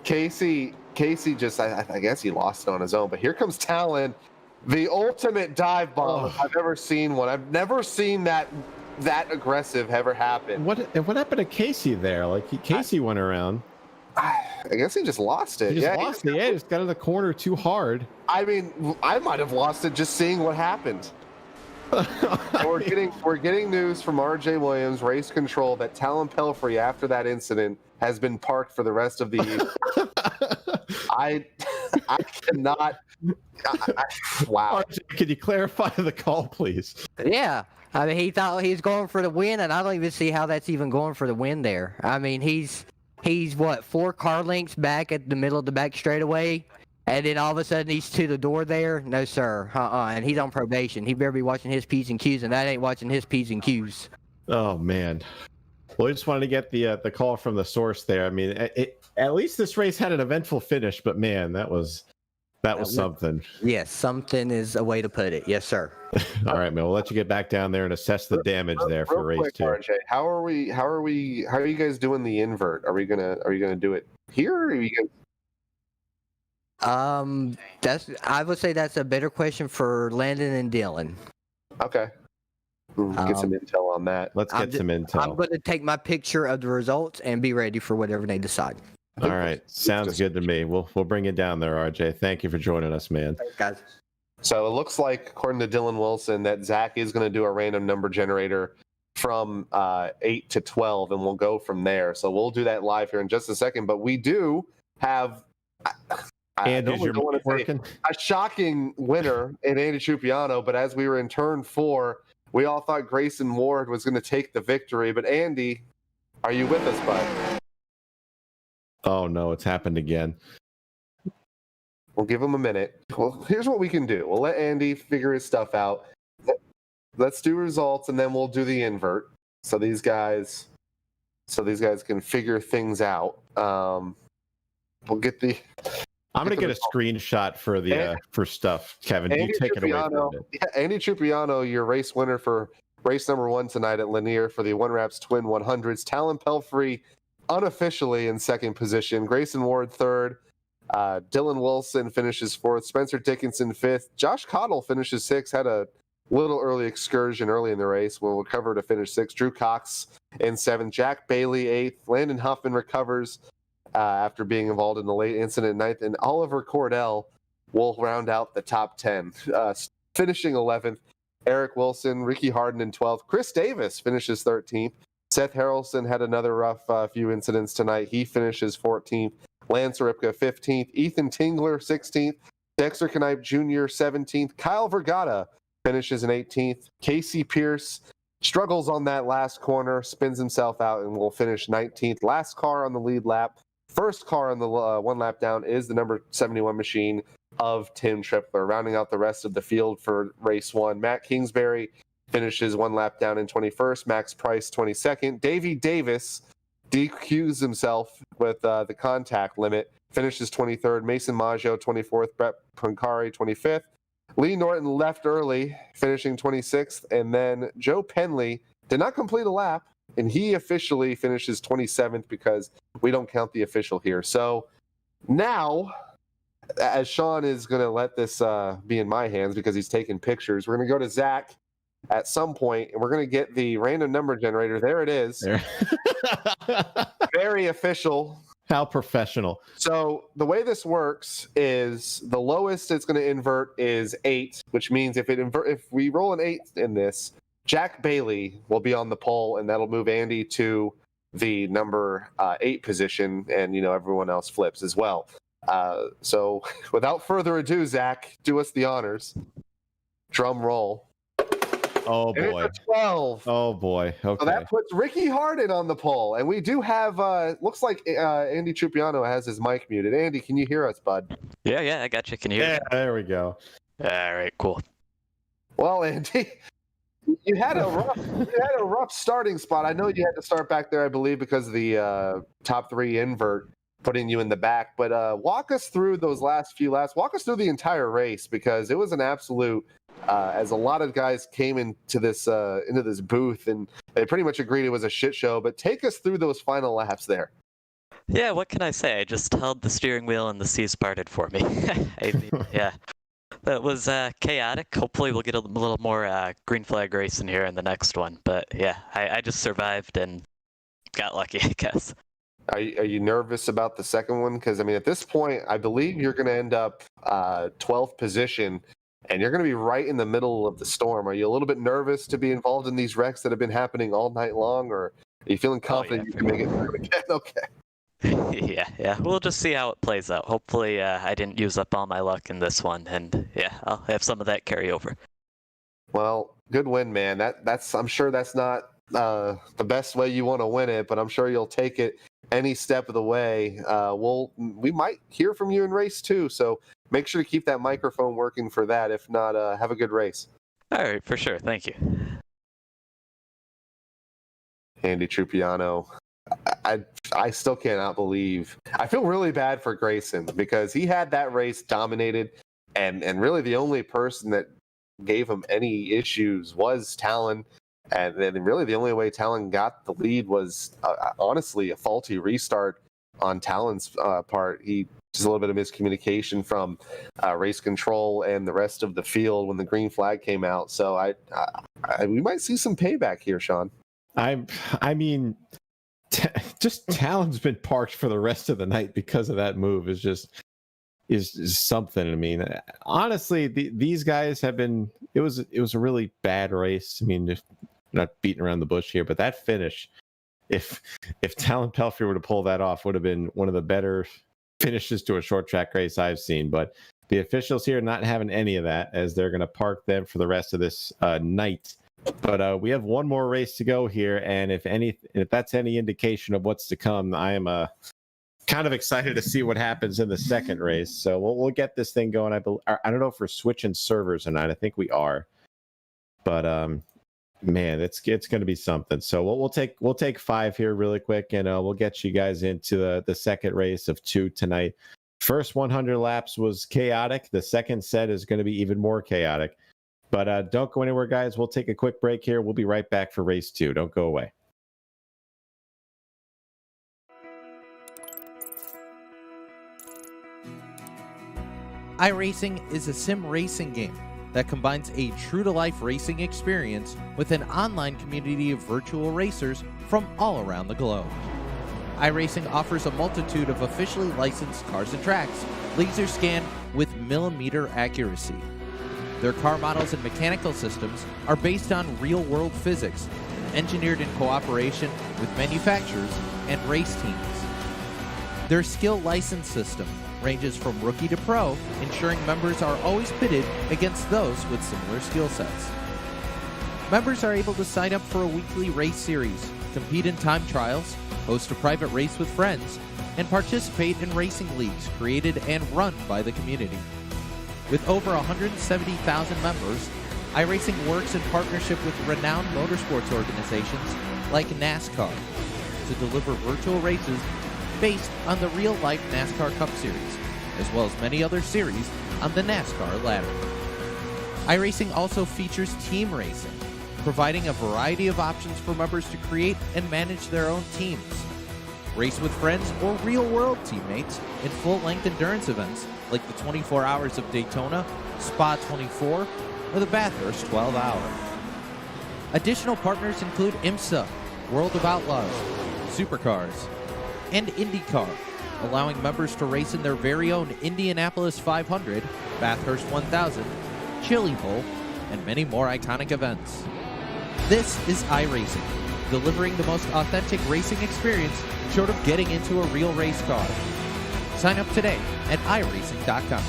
Casey just, I guess he lost it on his own, but here comes Talon. The ultimate dive bomb. If I've ever seen one. I've never seen that aggressive ever happen. What happened to Casey there? Like Casey went around. I guess he just lost it. He just just got in the corner too hard. I mean, I might have lost it just seeing what happened. We're getting news from RJ Williams, race control, that Talon Pelfrey, after that incident, has been parked for the rest of the year. I cannot. Wow. RJ, could you clarify the call, please? Yeah. I mean, he thought he was going for the win, and I don't even see how that's even going for the win there. I mean, he's what, 4 car lengths back at the middle of the back straightaway, and then all of a sudden he's to the door there? No, sir. And he's on probation. He better be watching his P's and Q's, and that ain't watching his P's and Q's. Oh, man. Well, I just wanted to get the call from the source there. I mean, at least this race had an eventful finish, but man, that was something. Yes, something is a way to put it. Yes, sir. All right, man. We'll let you get back down there and assess the damage there for race quick, 2. RJ, how are you guys doing the invert? Are you gonna do it here? Or are you gonna... I would say that's a better question for Landon and Dylan. Okay. Get some intel on that. Let's get some intel. I'm going to take my picture of the results and be ready for whatever they decide. All right. Sounds good to me. We'll bring it down there, RJ. Thank you for joining us, man. Thanks, guys. So it looks like, according to Dylan Wilson, that Zach is going to do a random number generator from 8 to 12, and we'll go from there. So we'll do that live here in just a second. But we do have Andy, you're working? A shocking winner in Andy Trupiano. But as we were in turn 4, we all thought Grayson Ward was going to take the victory. But Andy, are you with us, bud? Oh, no, it's happened again. We'll give him a minute. Well, here's what we can do. We'll let Andy figure his stuff out. Let's do results, and then we'll do the invert. So these guys can figure things out. We'll get the... I'm going to get a screenshot for the for stuff, Kevin. Andy You take it away from it. Yeah, Andy Trupiano, your race winner for race number 1 tonight at Lanier for the ONEwraps Twin 100s. Talon Pelfrey unofficially in 2nd position. Grayson Ward 3rd. Dylan Wilson finishes 4th. Spencer Dickinson 5th. Josh Cottle finishes 6th. Had a little early excursion early in the race. We'll recover to finish 6th. Drew Cox in 7th. Jack Bailey 8th. Landon Huffman recovers after being involved in the late incident 9th. And Oliver Cordell will round out the top 10. Finishing 11th. Eric Wilson, Ricky Harden in 12th. Chris Davis finishes 13th. Seth Harrelson had another rough few incidents tonight. He finishes 14th. Lance Ripka 15th. Ethan Tingler 16th. Dexter Knipe Jr. 17th. Kyle Vergata finishes in 18th. Casey Pierce struggles on that last corner, spins himself out, and will finish 19th. Last car on the lead lap. First car on the one lap down is the number 71 machine of Tim Tripler. Rounding out the rest of the field for race 1, Matt Kingsbury finishes 1 lap down in 21st. Max Price 22nd. Davey Davis DQs himself with the contact limit, finishes 23rd. Mason Maggio 24th. Brett Pancari 25th. Lee Norton left early, finishing 26th. And then Joe Penley did not complete a lap, and he officially finishes 27th because we don't count the official here. So now, as Sean is going to let this be in my hands because he's taking pictures, we're going to go to Zach at some point, and we're going to get the random number generator. There it is. There. Very official. How professional. So the way this works is the lowest it's going to invert is 8, which means if we roll an 8 in this, Jack Bailey will be on the pole, and that'll move Andy to the number 8 position, and everyone else flips as well. So without further ado, Zach, do us the honors. Drum roll. Oh boy. 12. Oh boy. Okay. So that puts Ricky Harden on the pole, and we do have. Looks like Andy Trupiano has his mic muted. Andy, can you hear us, bud? Yeah, I got you. Can you hear me? Yeah, there we go. All right, cool. Well, Andy, you had a rough starting spot. I know you had to start back there, I believe, because of the top 3 invert putting you in the back. But walk us through those last few laps. Walk us through the entire race, because it was an absolute. As a lot of guys came into this booth, and they pretty much agreed it was a shit show. But take us through those final laps there. Yeah, what can I say? I just held the steering wheel and the seas parted for me. Yeah. That was chaotic. Hopefully we'll get a little more green flag racing here in the next one. But yeah, I just survived and got lucky, I guess. Are you nervous about the second one? Because, I mean, at this point, I believe you're going to end up 12th position, and you're going to be right in the middle of the storm. Are you a little bit nervous to be involved in these wrecks that have been happening all night long, or are you feeling confident you can make it through again? Okay. Yeah. We'll just see how it plays out. Hopefully, I didn't use up all my luck in this one, and yeah, I'll have some of that carry over. Well, good win, man. That's I'm sure that's not the best way you want to win it, but I'm sure you'll take it any step of the way. We might hear from you in race 2, so make sure to keep that microphone working for that. If not, have a good race. All right, for sure. Thank you. Andy Trupiano. I still cannot believe. I feel really bad for Grayson because he had that race dominated, and really the only person that gave him any issues was Talon, and then really the only way Talon got the lead was honestly a faulty restart on Talon's part. He just a little bit of miscommunication from race control and the rest of the field when the green flag came out. So we might see some payback here, Sean. I mean, just Talon's been parked for the rest of the night because of that move is something. I mean, honestly, these guys have been. It was a really bad race. I mean, just not beating around the bush here, but that finish, if Talon Pelfrey were to pull that off, would have been one of the better finishes to a short track race I've seen. But the officials here not having any of that, as they're going to park them for the rest of this night. But we have one more race to go here, and if that's any indication of what's to come, I am kind of excited to see what happens in the second race. So we'll get this thing going. I don't know if we're switching servers or not. I think we are, but man, it's going to be something. So we'll take 5 here really quick, and we'll get you guys into the second race of 2 tonight. First 100 laps was chaotic. The second set is going to be even more chaotic. But don't go anywhere, guys. We'll take a quick break here. We'll be right back for race 2. Don't go away. iRacing is a sim racing game that combines a true-to-life racing experience with an online community of virtual racers from all around the globe. iRacing offers a multitude of officially licensed cars and tracks, laser scanned with millimeter accuracy. Their car models and mechanical systems are based on real-world physics, engineered in cooperation with manufacturers and race teams. Their skill license system ranges from rookie to pro, ensuring members are always pitted against those with similar skill sets. Members are able to sign up for a weekly race series, compete in time trials, host a private race with friends, and participate in racing leagues created and run by the community. With over 170,000 members, iRacing works in partnership with renowned motorsports organizations like NASCAR to deliver virtual races based on the real-life NASCAR Cup Series, as well as many other series on the NASCAR ladder. iRacing also features team racing, providing a variety of options for members to create and manage their own teams. Race with friends or real-world teammates in full-length endurance events like the 24 Hours of Daytona, Spa 24, or the Bathurst 12 Hour. Additional partners include IMSA, World of Outlaws, Supercars, and IndyCar, allowing members to race in their very own Indianapolis 500, Bathurst 1000, Chili Bowl, and many more iconic events. This is iRacing, delivering the most authentic racing experience short of getting into a real race car. Sign up today at iRacing.com.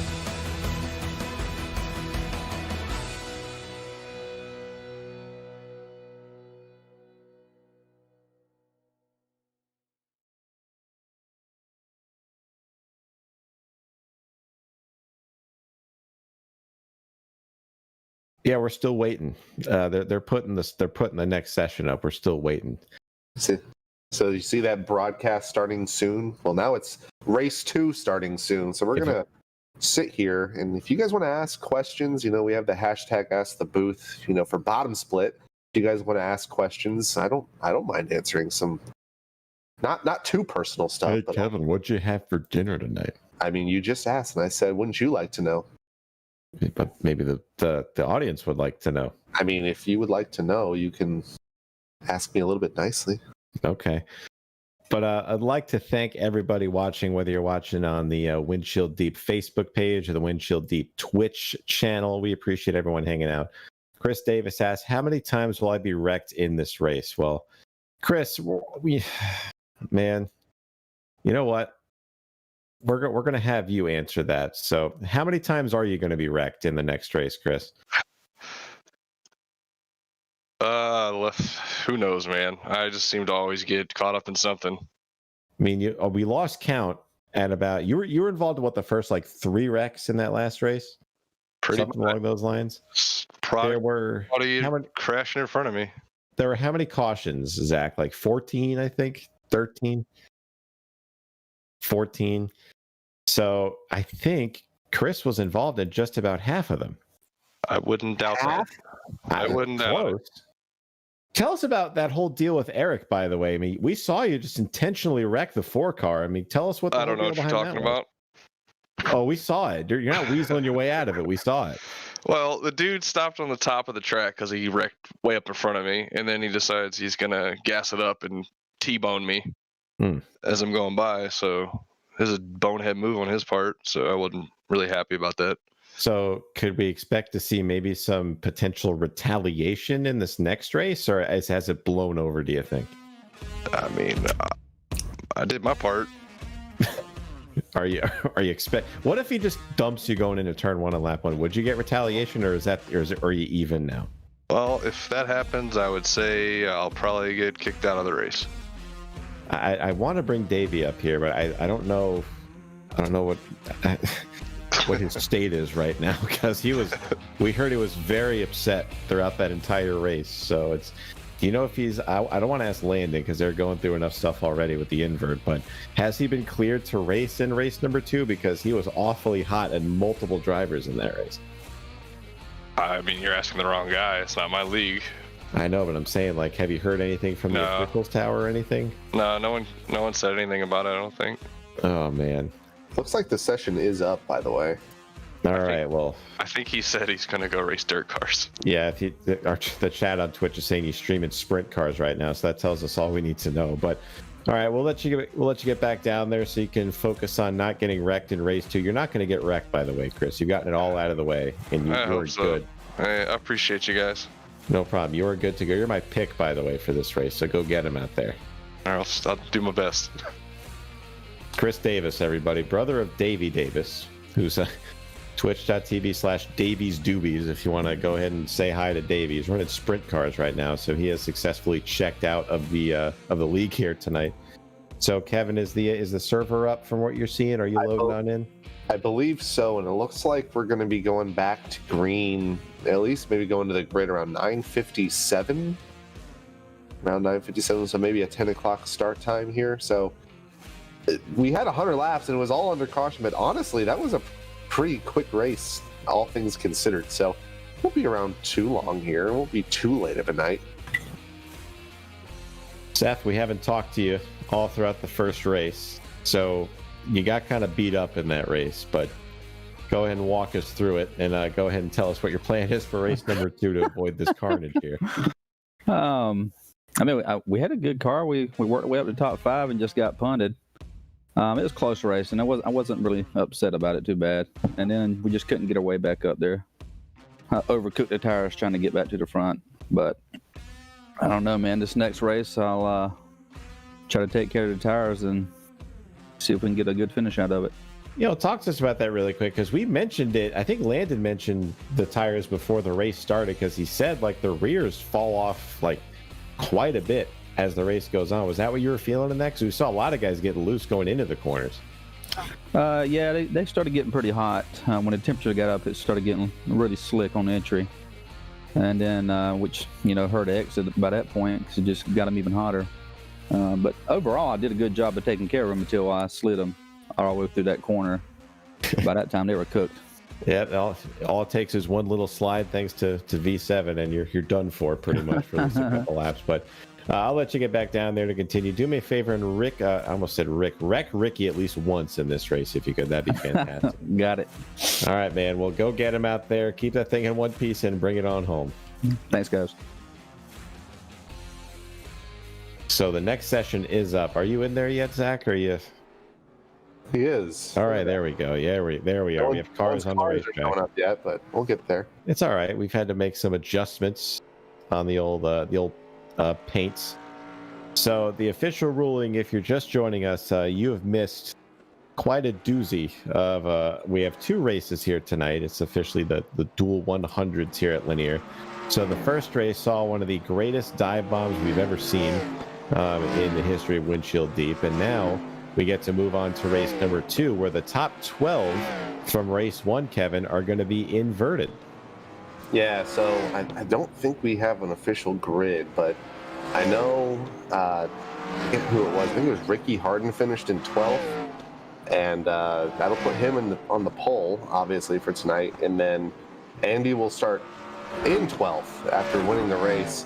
Yeah, we're still waiting. They're putting the next session up. We're still waiting. So you see that broadcast starting soon? Well, now it's race 2 starting soon. So we're going to sit here. And if you guys want to ask questions, we have the hashtag Ask the Booth, for bottom split. If you guys want to ask questions, I don't mind answering some not too personal stuff. Hey, Kevin, what'd you have for dinner tonight? I mean, you just asked, and I said, wouldn't you like to know? But maybe the audience would like to know. I mean, if you would like to know, you can ask me a little bit nicely. Okay. But I'd like to thank everybody watching, whether you're watching on the Windshield Deep Facebook page or the Windshield Deep Twitch channel. We appreciate everyone hanging out. Chris Davis asks, how many times will I be wrecked in this race? Well, Chris, man, You know what? We're going to have you answer that. So, how many times are you going to be wrecked in the next race, Chris? Who knows, man? I just seem to always get caught up in something. I mean, we lost count at about you were involved in what, the first like 3 wrecks in that last race? Something along those lines. There were crashing in front of me. There were how many cautions, Zach? Like 14, I think. 13, 14. So I think Chris was involved in just about half of them. I wouldn't doubt that. I wouldn't doubt it. Tell us about that whole deal with Eric, by the way. I mean, we saw you just intentionally wreck the 4-car. I mean, tell us what the I don't know what you're talking about. Oh, we saw it. You're not weaseling your way out of it. We saw it. Well, the dude stopped on the top of the track because he wrecked way up in front of me, and then he decides he's going to gas it up and T-bone me as I'm going by. So this is a bonehead move on his part, so I wasn't really happy about that. So could we expect to see maybe some potential retaliation in this next race, or has it blown over, do you think? I mean, I did my part. Are you what if he just dumps you going into turn 1 on lap 1? Would you get retaliation, or are you even now? Well, if that happens, I would say I'll probably get kicked out of the race. I want to bring Davey up here, but I don't know what his state is right now, because we heard he was very upset throughout that entire race. So do you know if he's, I don't want to ask Landon because they're going through enough stuff already with the invert, but has he been cleared to race in race number 2? Because he was awfully hot and multiple drivers in that race. I mean, you're asking the wrong guy. It's not my league. I know, but I'm saying, like, have you heard anything from the officials tower or anything? No one said anything about it, I don't think. Oh, man. Looks like the session is up, by the way. I think he said he's going to go race dirt cars. Yeah, the chat on Twitch is saying he's streaming sprint cars right now, so that tells us all we need to know. But all right, we'll let you get back down there so you can focus on not getting wrecked in race 2. You're not going to get wrecked, by the way, Chris. You've gotten it all out of the way, and you're good. I appreciate you guys. No problem. You are good to go. You're my pick, by the way, for this race, so go get him out there. All right, I'll do my best. Chris Davis, everybody, brother of Davey Davis, who's twitch.tv/Davies Doobies if you want to go ahead and say hi to Davey. He's running sprint cars right now, so he has successfully checked out of the league here tonight. So Kevin, is the server up from what you're seeing? Are you loading on in? I believe so, and it looks like we're going to be going back to green, at least maybe going to the grid around 9:57. Around 9:57, so maybe a 10 o'clock start time here. So we had 100 laps, and it was all under caution, but honestly, that was a pretty quick race, all things considered. So it won't be around too long here. It won't be too late of a night. Seth, we haven't talked to you all throughout the first race, so you got kind of beat up in that race, but go ahead and walk us through it, and go ahead and tell us what your plan is for race number 2 to avoid this carnage here. I mean, we had a good car. We worked our way up to top 5 and just got punted. It was close racing. I wasn't really upset about it too bad. And then we just couldn't get our way back up there. I overcooked the tires trying to get back to the front. But I don't know, man. This next race, I'll try to take care of the tires and see if we can get a good finish out of it. You know, talk to us about that really quick, because we mentioned it. I think Landon mentioned the tires before the race started, because he said like the rears fall off like quite a bit as the race goes on. Was that what you were feeling in that? Because we saw a lot of guys getting loose going into the corners. Yeah, they started getting pretty hot. When the temperature got up, it started getting really slick on the entry. And then, which, hurt the exit by that point, because it just got them even hotter. But overall, I did a good job of taking care of them until I slid them all the way through that corner. By that time, they were cooked. Yeah, all it takes is one little slide thanks to V7, and you're done for pretty much for this couple laps. But I'll let you get back down there to continue. Do me a favor, and Rick, I almost said Rick, wreck Ricky at least once in this race if you could. That'd be fantastic. Got it. All right, man. Well, go get him out there. Keep that thing in one piece and bring it on home. Thanks, guys. So the next session is up. Are you in there yet, Zach? Or are you? He is. All right, there we go. Yeah, there we are. We have cars on the racetrack. Not going up yet, but we'll get there. It's all right. We've had to make some adjustments on the old paints. So the official ruling, if you're just joining us, you have missed quite a doozy of we have 2 races here tonight. It's officially the dual 100s here at Lanier. So the first race saw one of the greatest dive bombs we've ever seen in the history of Windshield Deep, and now we get to move on to race number 2, where the top 12 from race 1, Kevin, are going to be inverted. Yeah, so I don't think we have an official grid, but I know I forget who it was. I think it was Ricky Harden finished in 12th, and that'll put him on the pole, obviously, for tonight. And then Andy will start in 12th after winning the race.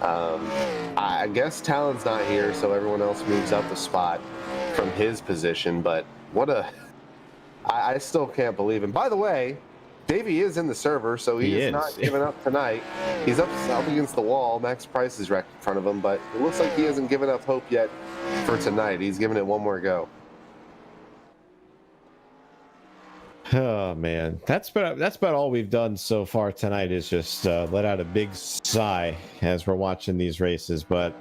I guess Talon's not here, so everyone else moves up a spot from his position. But I still can't believe him. By the way, Davey is in the server, so he is not giving up tonight. He's up against the wall. Max Price is wrecked in front of him, but it looks like he hasn't given up hope yet for tonight. He's giving it one more go. Oh man, that's about all we've done so far tonight. Is just let out a big sigh as we're watching these races. But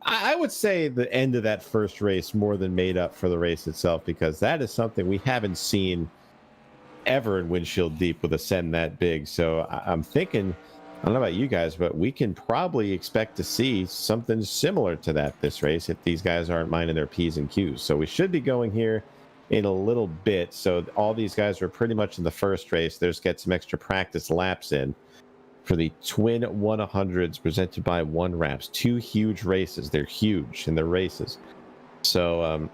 I would say the end of that first race more than made up for the race itself, because that is something we haven't seen ever in Windshield Deep with Ascend that big. So I'm thinking, I don't know about you guys, but we can probably expect to see something similar to that this race if these guys aren't minding their P's and Q's. So we should be going here in a little bit. So all these guys are pretty much in the first race. There's get some extra practice laps in for the Twin 100s presented by ONEwraps. 2 huge races. They're huge in the races. So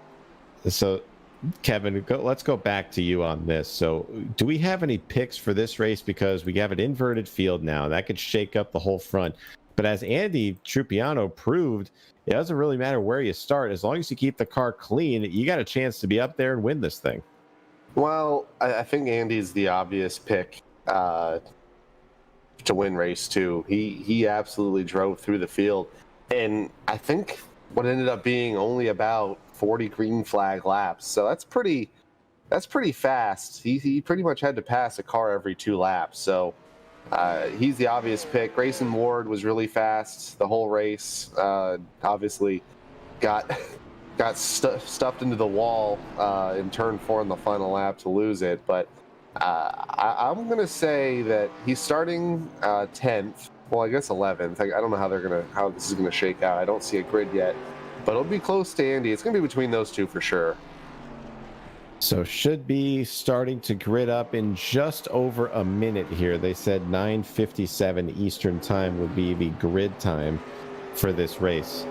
Kevin, let's go back to you on this. So do we have any picks for this race? Because we have an inverted field now. That could shake up the whole front. But as Andy Trupiano proved, it doesn't really matter where you start. As long as you keep the car clean, you got a chance to be up there and win this thing. Well, I think Andy's the obvious pick to win race 2. He absolutely drove through the field. And I think what ended up being only about 40 green flag laps. So that's pretty fast. He pretty much had to pass a car every 2 laps. So he's the obvious pick. Grayson Ward was really fast the whole race. Obviously got stuffed into the wall in turn 4 in the final lap to lose it. But I'm going to say that he's starting 10th. Well, I guess 11th. I don't know how this is gonna shake out. I don't see a grid yet, but it'll be close to Andy. It's gonna be between those 2 for sure. So should be starting to grid up in just over a minute here. They said 9:57 Eastern time would be the grid time for this race.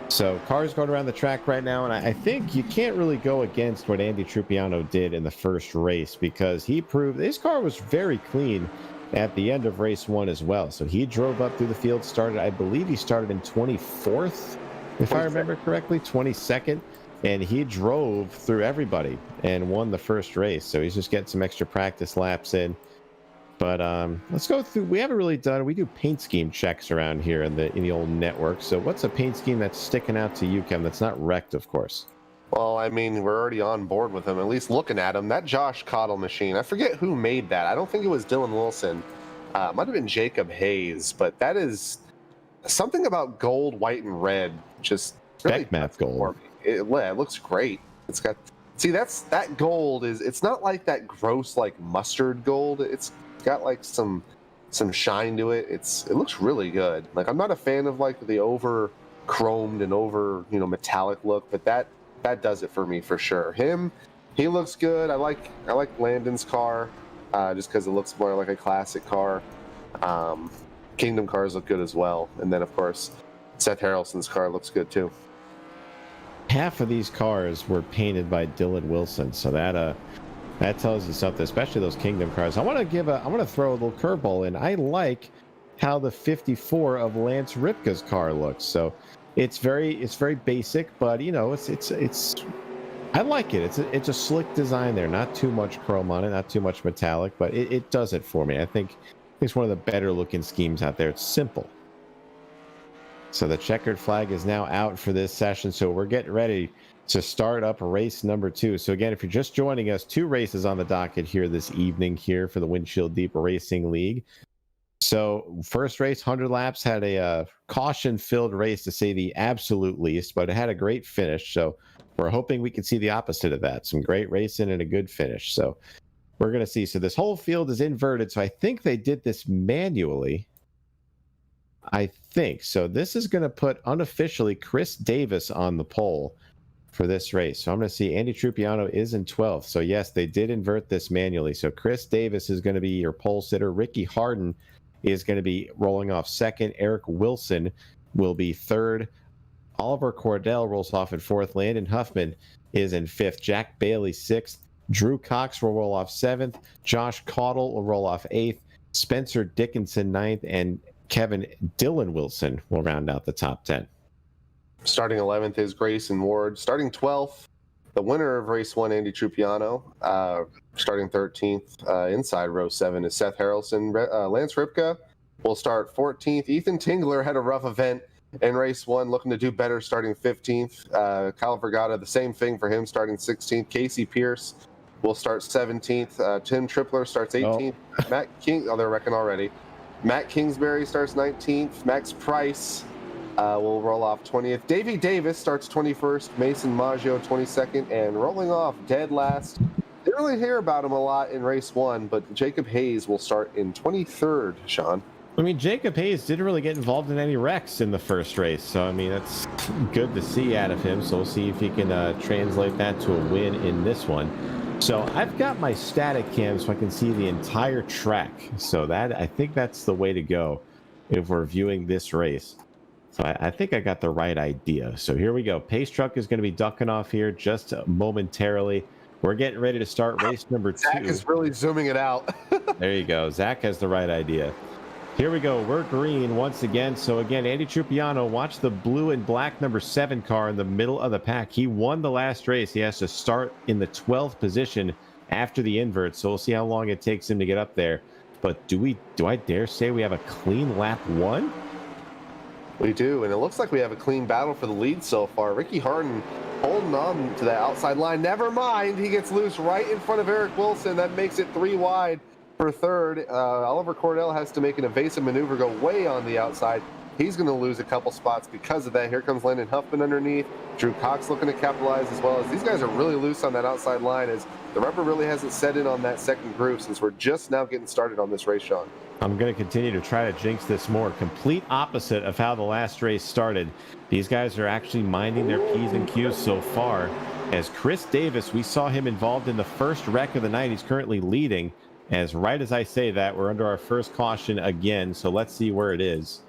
So cars going around the track right now, and I think you can't really go against what Andy Trupiano did in the first race, because he proved his car was very clean at the end of race 1 as well. So he drove up through the field, I believe he started in 24th, if I remember correctly, 22nd, and he drove through everybody and won the first race. So he's just getting some extra practice laps in. But let's go through. We do paint scheme checks around here in the old network. So what's a paint scheme that's sticking out to you, Kevin, that's not wrecked, of course? Well, I mean, we're already on board with him, at least looking at him. That Josh Cottle machine, I forget who made that. I don't think it was Dylan Wilson. It might have been Jacob Hayes, but that is something about gold, white, and red. Just really Math gold. It looks great. It's got, that gold it's not like that gross, like mustard gold. It's got like some shine to it. It looks really good. Like, I'm not a fan of like the over chromed and over, metallic look, but that does it for me for sure. He looks good. I like Landon's car just because it looks more like a classic car. Kingdom cars look good as well, and then of course Seth Harrelson's car looks good too. Half of these cars were painted by Dylan Wilson, so that tells you something, especially those Kingdom cars. I want to throw a little curveball in. I like how the 54 of Lance Ripka's car looks. So it's very basic, but it's I like it. It's a slick design there. Not too much chrome on it, not too much metallic, but it does it for me. I think it's one of the better looking schemes out there. It's simple. So the checkered flag is now out for this session. So we're getting ready to start up race number 2. So again, if you're just joining us, 2 races on the docket here this evening here for the Windshield Deep Racing League. So first race, 100 laps, had a caution-filled race to say the absolute least, but it had a great finish. So we're hoping we can see the opposite of that. Some great racing and a good finish. So we're going to see. So this whole field is inverted. So I think they did this manually. I think. So this is going to put unofficially Chris Davis on the pole for this race. So I'm going to see Andy Trupiano is in 12th. So yes, they did invert this manually. So Chris Davis is going to be your pole sitter. Ricky Harden is going to be rolling off second. Eric Wilson will be third. Oliver Cordell rolls off in fourth. Landon Huffman is in fifth. Jack Bailey sixth. Drew Cox will roll off seventh. Josh Caudle will roll off eighth. Spencer Dickinson ninth. And Kevin Dylan Wilson will round out the top 10. Starting 11th is Grayson Ward. Starting 12th, the winner of race 1, Andy Trupiano. Starting 13th, inside row 7 is Seth Harrelson. Lance Ripka will start 14th. Ethan Tingler had a rough event in race 1, looking to do better, starting 15th. Kyle Vergata, the same thing for him, starting 16th. Casey Pierce will start 17th. Tim Tripler starts 18th. Matt King, they're wrecking already. Matt Kingsbury starts 19th. Max Price will roll off 20th. Davey Davis starts 21st. Mason Maggio 22nd. And rolling off dead last. Didn't really hear about him a lot in race 1, but Jacob Hayes will start in 23rd, Sean. I mean, Jacob Hayes didn't really get involved in any wrecks in the first race. So, I mean, that's good to see out of him. So we'll see if he can translate that to a win in this one. So I've got my static cam so I can see the entire track. So that, I think that's the way to go if we're viewing this race. So I think I got the right idea. So here we go. Pace truck is going to be ducking off here just momentarily. We're getting ready to start race number 2. Zach is really zooming it out. There you go. Zach has the right idea. Here we go. We're green once again. So again, Andy Trupiano, watch the blue and black number 7 car in the middle of the pack. He won the last race. He has to start in the 12th position after the invert. So we'll see how long it takes him to get up there. But do I dare say we have a clean lap 1? We do, and it looks like we have a clean battle for the lead so far. Ricky Harden holding on to that outside line. Never mind, he gets loose right in front of Eric Wilson. That makes it 3 wide for third. Oliver Cordell has to make an evasive maneuver, go way on the outside. He's going to lose a couple spots because of that. Here comes Landon Huffman underneath. Drew Cox looking to capitalize as well. As these guys are really loose on that outside line, as the rubber really hasn't set in on that second group since we're just now getting started on this race, Sean. I'm going to continue to try to jinx this more. Complete opposite of how the last race started. These guys are actually minding their P's and Q's so far. As Chris Davis, we saw him involved in the first wreck of the night. He's currently leading. As right as I say that, we're under our first caution again. So let's see where it is.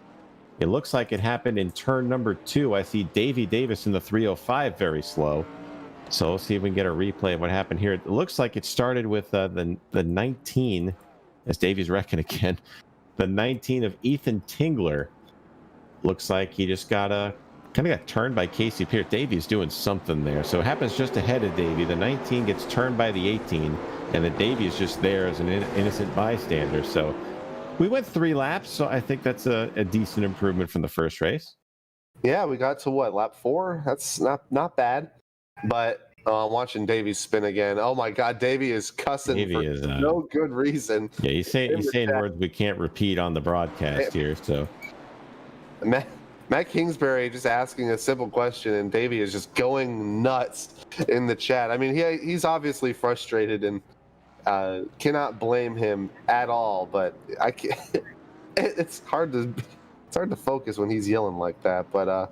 It looks like it happened in turn number 2. I see Davey Davis in the 305 very slow. So let's see if we can get a replay of what happened here. It looks like it started with the 19, as Davey's wrecking again. The 19 of Ethan Tingler. Looks like he just got kind of got turned by Casey Pierce. Davey's doing something there. So it happens just ahead of Davey. The 19 gets turned by the 18, and the Davey is just there as an innocent bystander. So we went 3 laps, so I think that's a decent improvement from the first race. Yeah, we got to what, lap 4? That's not bad. But I'm watching Davey spin again. Oh my God, Davey is cussing for no good reason. Yeah, he's saying words we can't repeat on the broadcast here. So Matt Kingsbury just asking a simple question, and Davey is just going nuts in the chat. I mean, he's obviously frustrated, and cannot blame him at all. But I can't. It's hard to focus when he's yelling like that. But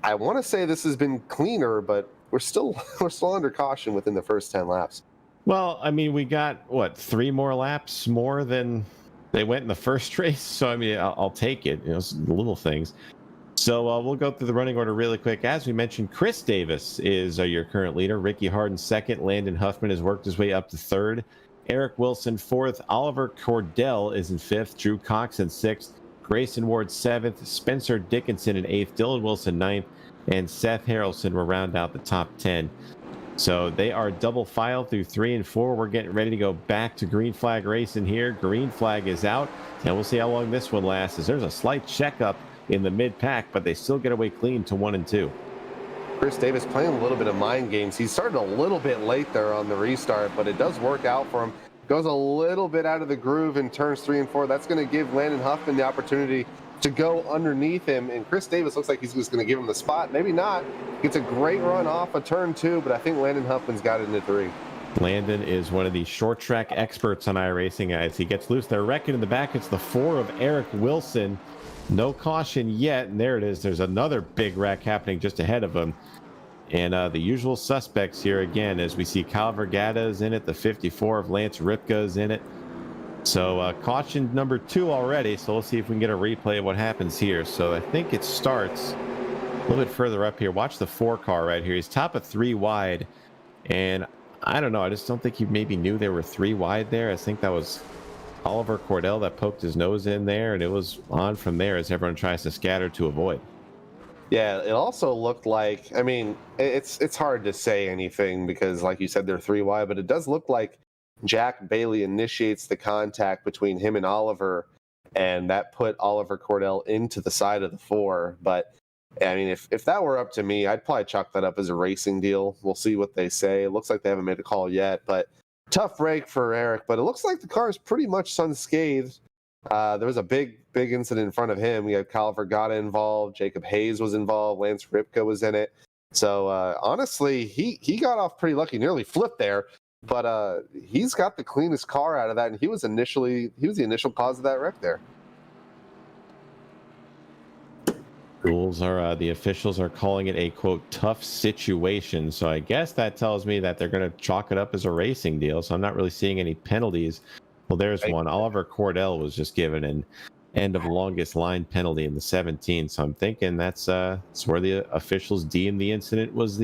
I want to say this has been cleaner, but we're still under caution within the first 10 laps. Well, I mean, we got 3 more laps more than they went in the first race. So I mean, I'll take it. You know, little things. So we'll go through the running order really quick. As we mentioned, Chris Davis is your current leader. Ricky Harden second. Landon Huffman has worked his way up to third. Eric Wilson fourth. Oliver Cordell is in fifth. Drew Cox in sixth. Grayson Ward seventh. Spencer Dickinson in eighth. Dylan Wilson ninth. And Seth Harrelson will round out the top 10. So they are double file through 3 and 4. We're getting ready to go back to green flag racing here. Green flag is out, and we'll see how long this one lasts. As there's a slight checkup in the mid pack, but they still get away clean to 1 and 2. Chris Davis playing a little bit of mind games. He started a little bit late there on the restart, but it does work out for him. goes a little bit out of the groove in turns 3 and 4. That's going to give Landon Huffman the opportunity to go underneath him, and Chris Davis looks like he's just going to give him the spot. Maybe not. Gets a great run off of turn 2, but I think Landon Huffman's got it into 3. Landon is one of the short track experts on iRacing as he gets loose. They're wrecking in the back. It's the 4 of Eric Wilson. No caution yet, and there it is. There's another big wreck happening just ahead of him. And the usual suspects here again, as we see Kyle Vergata is in it, the 54 of Lance Ripka is in it. So caution number 2 already. So we'll see if we can get a replay of what happens here. So I think it starts a little bit further up here. Watch the 4 car right here. He's top of 3 wide, and I don't know. I just don't think he maybe knew there were 3 wide there. I think that was Oliver Cordell that poked his nose in there, and it was on from there as everyone tries to scatter to avoid. Yeah, it also looked like, I mean, it's hard to say anything because, like you said, they're 3 wide, but it does look like Jack Bailey initiates the contact between him and Oliver, and that put Oliver Cordell into the side of the 4. But I mean, if that were up to me, I'd probably chalk that up as a racing deal. We'll see what they say. It looks like they haven't made a call yet, but tough break for Eric. But it looks like the car is pretty much unscathed. There was a big incident in front of him. We had Kyle Vergata involved. Jacob Hayes was involved. Lance Ripka was in it. So honestly, he got off pretty lucky. Nearly flipped there, but he's got the cleanest car out of that, and he was the initial cause of that wreck there. Rules are the officials are calling it a quote tough situation. So I guess that tells me that they're going to chalk it up as a racing deal. So I'm not really seeing any penalties. Well, there's one. Oliver Cordell was just given an end of longest line penalty in the 17. So I'm thinking that's where the officials deemed the incident was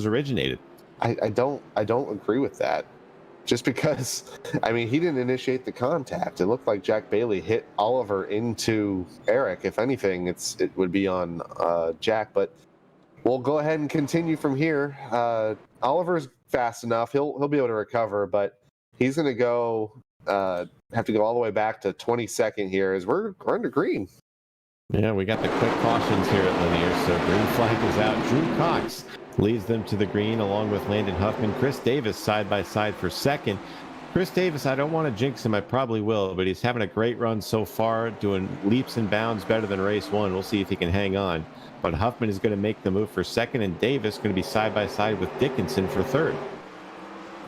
originated. I don't agree with that. Just because, I mean, he didn't initiate the contact. It looked like Jack Bailey hit Oliver into Eric. If anything, it would be on Jack. But we'll go ahead and continue from here. Oliver's fast enough; he'll be able to recover, but he's going to go have to go all the way back to 22nd here as we're under green. Yeah, we got the quick cautions here at Lanier. So green flag is out. Drew Cox leads them to the green along with Landon Huffman. Chris Davis side by side for second. Chris Davis, I don't want to jinx him. I probably will, but he's having a great run so far, doing leaps and bounds better than race 1. We'll see if he can hang on. But Huffman is going to make the move for second, and Davis going to be side by side with Dickinson for third.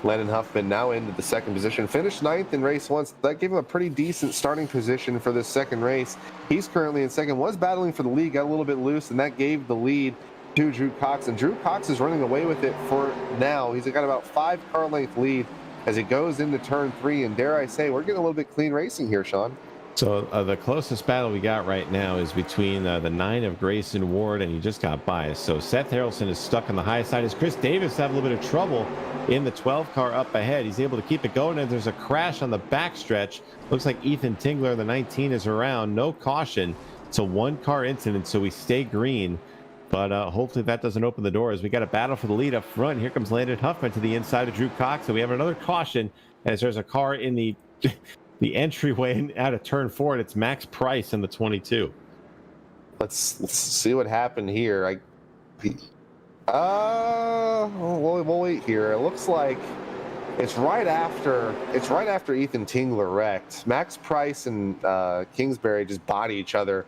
Landon Huffman now into the 2nd position. Finished 9th in race 1. So that gave him a pretty decent starting position for this 2nd race. He's currently in 2nd. Was battling for the lead, got a little bit loose, and that gave the lead to Drew Cox. And Drew Cox is running away with it for now. He's got about 5 car length lead as he goes into turn 3. And dare I say, we're getting a little bit clean racing here, Sean. So the closest battle we got right now is between the 9 of Grayson Ward, and he just got biased. So Seth Harrelson is stuck on the high side. As Chris Davis have a little bit of trouble in the 12 car up ahead. He's able to keep it going, and there's a crash on the backstretch. Looks like Ethan Tingler, the 19, is around. No caution. It's a 1-car incident, so we stay green. But hopefully that doesn't open the doors. We got a battle for the lead up front. Here comes Landon Huffman to the inside of Drew Cox, and we have another caution as there's a car in the entryway out of turn 4, and it's Max Price in the 22. Let's see what happened here. We'll wait here. It looks like it's right after Ethan Tingler wrecked. Max Price and Kingsbury just body each other,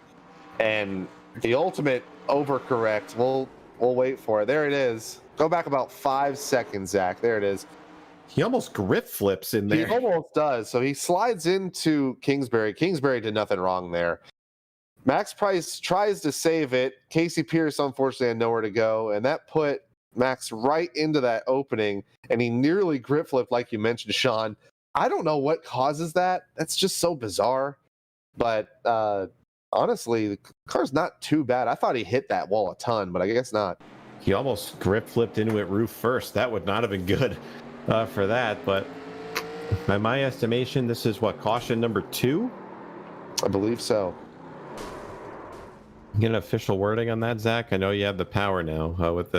and the ultimate overcorrect. We'll wait for it. There it is. Go back about 5 seconds, Zach. There it is. He almost grip flips in there. He almost does. So he slides into Kingsbury. Kingsbury did nothing wrong there. Max Price tries to save it. Casey Pierce, unfortunately, had nowhere to go, and that put Max right into that opening, and he nearly grip flipped, like you mentioned, Sean. I don't know what causes that. That's just so bizarre. But honestly, the car's not too bad. I thought he hit that wall a ton, but I guess not. He almost grip flipped into it roof first. That would not have been good for that. But by my estimation, this is what, caution number 2? I believe so. Get an official wording on that, Zach? I know you have the power now with.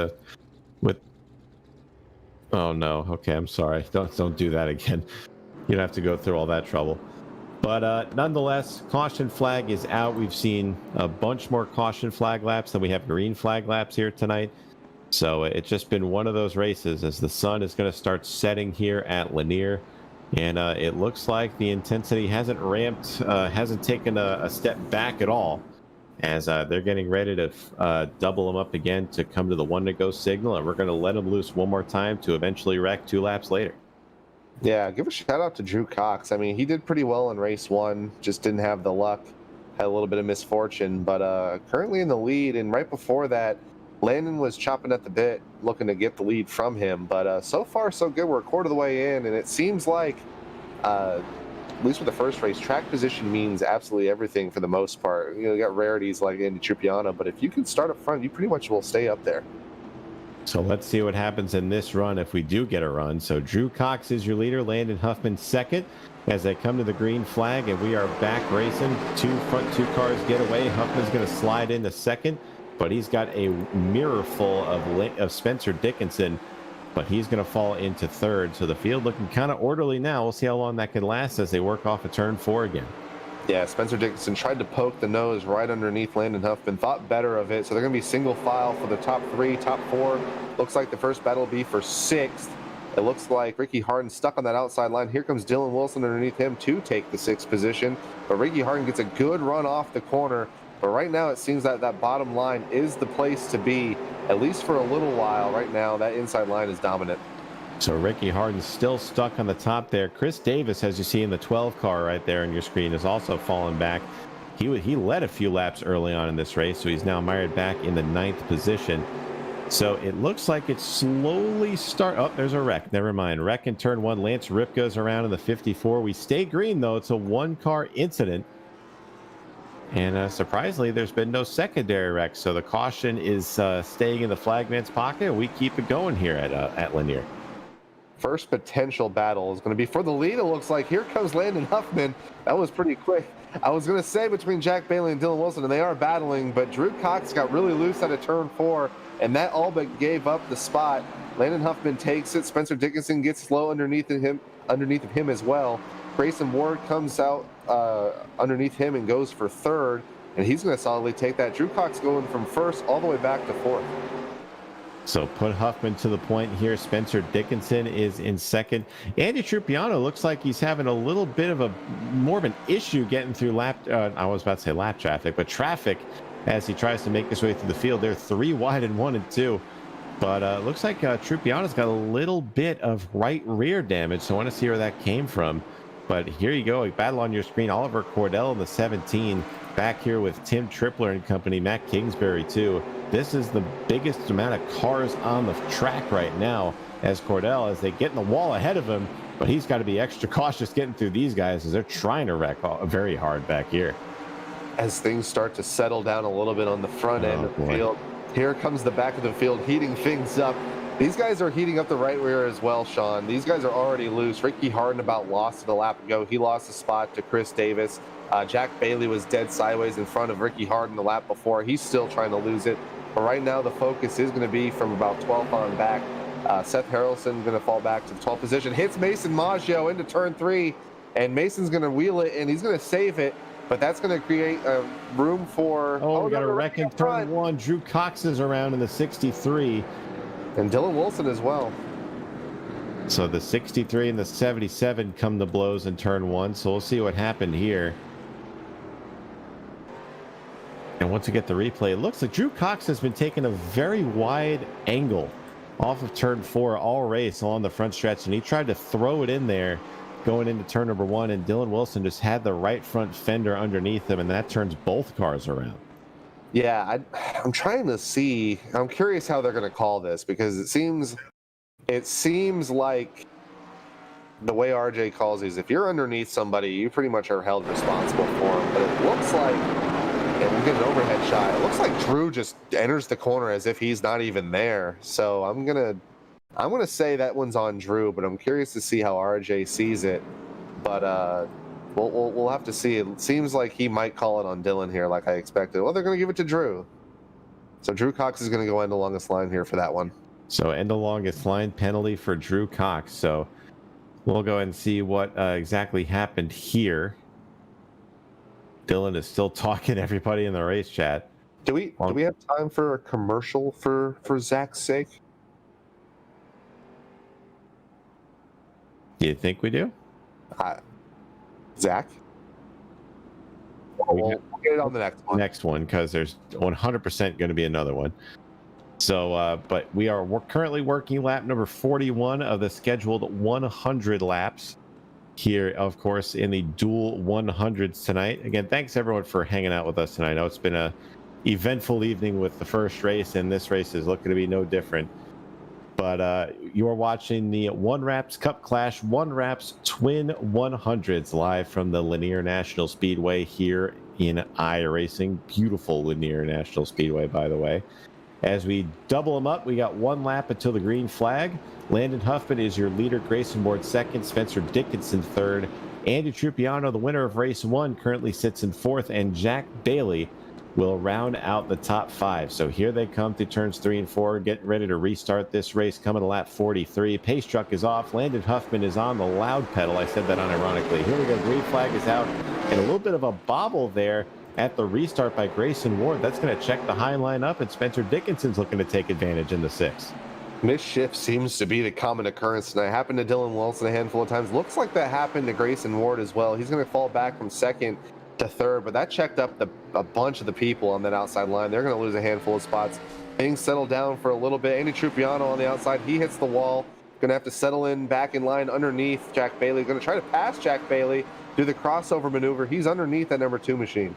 Oh no. Okay, I'm sorry. Don't do that again. You don't have to go through all that trouble. But nonetheless, caution flag is out. We've seen a bunch more caution flag laps than we have green flag laps here tonight. So it's just been one of those races as the sun is going to start setting here at Lanier. And it looks like the intensity hasn't ramped, hasn't taken a step back at all, as they're getting ready to double them up again to come to the 1 to go signal, and we're going to let them loose one more time to eventually wreck 2 laps later. Yeah, give a shout out to Drew Cox. I mean, he did pretty well in race 1, just didn't have the luck, had a little bit of misfortune, but currently in the lead. And right before that, Landon was chopping at the bit, looking to get the lead from him. But so far, so good. We're a quarter of the way in, and it seems like, at least with the first race, track position means absolutely everything for the most part. You got rarities like Andy Trupiano, but if you can start up front, you pretty much will stay up there. So let's see what happens in this run if we do get a run. So Drew Cox is your leader, Landon Huffman second as they come to the green flag, and we are back racing. 2 front 2 cars get away. Huffman's going to slide into second, but he's got a mirror full of Spencer Dickinson, but he's going to fall into third. So the field looking kind of orderly now. We'll see how long that can last as they work off a turn 4 again. Yeah, Spencer Dickinson tried to poke the nose right underneath Landon Huffman, thought better of it. So they're going to be single file for the top 3, top 4. Looks like the first battle will be for 6th. It looks like Ricky Harden stuck on that outside line. Here comes Dylan Wilson underneath him to take the 6th position. But Ricky Harden gets a good run off the corner. But right now it seems that that bottom line is the place to be, at least for a little while. Right now, that inside line is dominant. So Ricky Harden's still stuck on the top there. Chris Davis, as you see in the 12 car right there on your screen, is also falling back. He led a few laps early on in this race, so he's now mired back in the 9th position. So it looks like it's slowly oh, there's a wreck. Never mind. Wreck in turn 1. Lance Ripka's around in the 54. We stay green, though. It's a 1-car incident. And surprisingly, there's been no secondary wreck. So the caution is staying in the flagman's pocket. We keep it going here at Lanier. First potential battle is going to be for the lead. It looks like here comes Landon Huffman. That was pretty quick. I was going to say between Jack Bailey and Dylan Wilson, and they are battling, but Drew Cox got really loose out of turn 4, and that all but gave up the spot. Landon Huffman takes it. Spencer Dickinson gets slow underneath of him as well. Grayson Ward comes out underneath him and goes for 3rd, and he's going to solidly take that. Drew Cox going from 1st all the way back to 4th. So put Huffman to the point here. Spencer Dickinson is in 2nd. Andy Trupiano looks like he's having a little bit of more of an issue getting through I was about to say lap traffic, but traffic as he tries to make his way through the field. They're 3 wide in 1 and 2. But looks like Trupiano's got a little bit of right rear damage, so I want to see where that came from. But here you go, a battle on your screen. Oliver Cordell in the 17. Back here with Tim Tripler and company, Matt Kingsbury too. This is the biggest amount of cars on the track right now as Cordell, as they get in the wall ahead of him, but he's got to be extra cautious getting through these guys as they're trying to wreck very hard back here. As things start to settle down a little bit on the front end of the field, here comes the back of the field heating things up. These guys are heating up the right rear as well, Sean. These guys are already loose. Ricky Harden about lost it a lap ago. He lost a spot to Chris Davis. Jack Bailey was dead sideways in front of Ricky Harden the lap before. He's still trying to lose it. But right now the focus is going to be from about 12th on back. Seth Harrelson going to fall back to the 12th position. Hits Mason Maggio into turn 3. And Mason's going to wheel it, and he's going to save it. But that's going to create room for... we got a wreck in turn 1. Drew Cox is around in the 63. And Dylan Wilson as well. So the 63 and the 77 come to blows in turn 1. So we'll see what happened here. And once we get the replay, it looks like Drew Cox has been taking a very wide angle off of turn 4 all race along the front stretch. And he tried to throw it in there going into turn number 1. And Dylan Wilson just had the right front fender underneath him. And that turns both cars around. Yeah, I'm trying to see. I'm curious how they're going to call this, because it seems like the way RJ calls these, if you're underneath somebody, you pretty much are held responsible for them. But it looks like, and we'll get an overhead shot, it looks like Drew just enters the corner as if he's not even there. So I'm gonna say that one's on Drew, but I'm curious to see how RJ sees it. But we'll have to see. It seems like he might call it on Dylan here, like I expected. Well, they're going to give it to Drew. So Drew Cox is going to go end the longest line here for that one. So end the longest line penalty for Drew Cox. So we'll go ahead and see what exactly happened here. Dylan is still talking to everybody in the race chat. Do we have time for a commercial for Zach's sake? Do you think we do? Zach? We'll get it on the next one. Next one, because there's 100% going to be another one. So, but we're currently working lap number 41 of the scheduled 100 laps here, of course, in the dual 100s tonight. Again, thanks everyone for hanging out with us tonight. I know it's been a eventful evening with the first race, and this race is looking to be no different. But you're watching the ONEwraps Cup Clash ONEwraps Twin 100s live from the Lanier National Speedway here in iRacing. Beautiful Lanier National Speedway, by the way. As we double them up, we got one lap until the green flag. Landon Huffman is your leader. Grayson Ward second. Spencer Dickinson third. Andy Trupiano, the winner of race 1, currently sits in 4th. And Jack Bailey will round out the top 5. So here they come through turns 3 and 4, getting ready to restart this race, coming to lap 43. Pace truck is off. Landon Huffman is on the loud pedal. I said that unironically. Here we go. Green flag is out. And a little bit of a bobble there at the restart by Grayson Ward. That's going to check the high line up, and Spencer Dickinson's looking to take advantage in the 6th. Mischief seems to be the common occurrence tonight. Happened to Dylan Wilson a handful of times. Looks like that happened to Grayson Ward as well. He's going to fall back from 2nd to 3rd, but that checked up a bunch of the people on that outside line. They're going to lose a handful of spots. Things settle down for a little bit. Andy Trupiano on the outside. He hits the wall. Going to have to settle in back in line underneath Jack Bailey. Going to try to pass Jack Bailey, do the crossover maneuver. He's underneath that number 2 machine.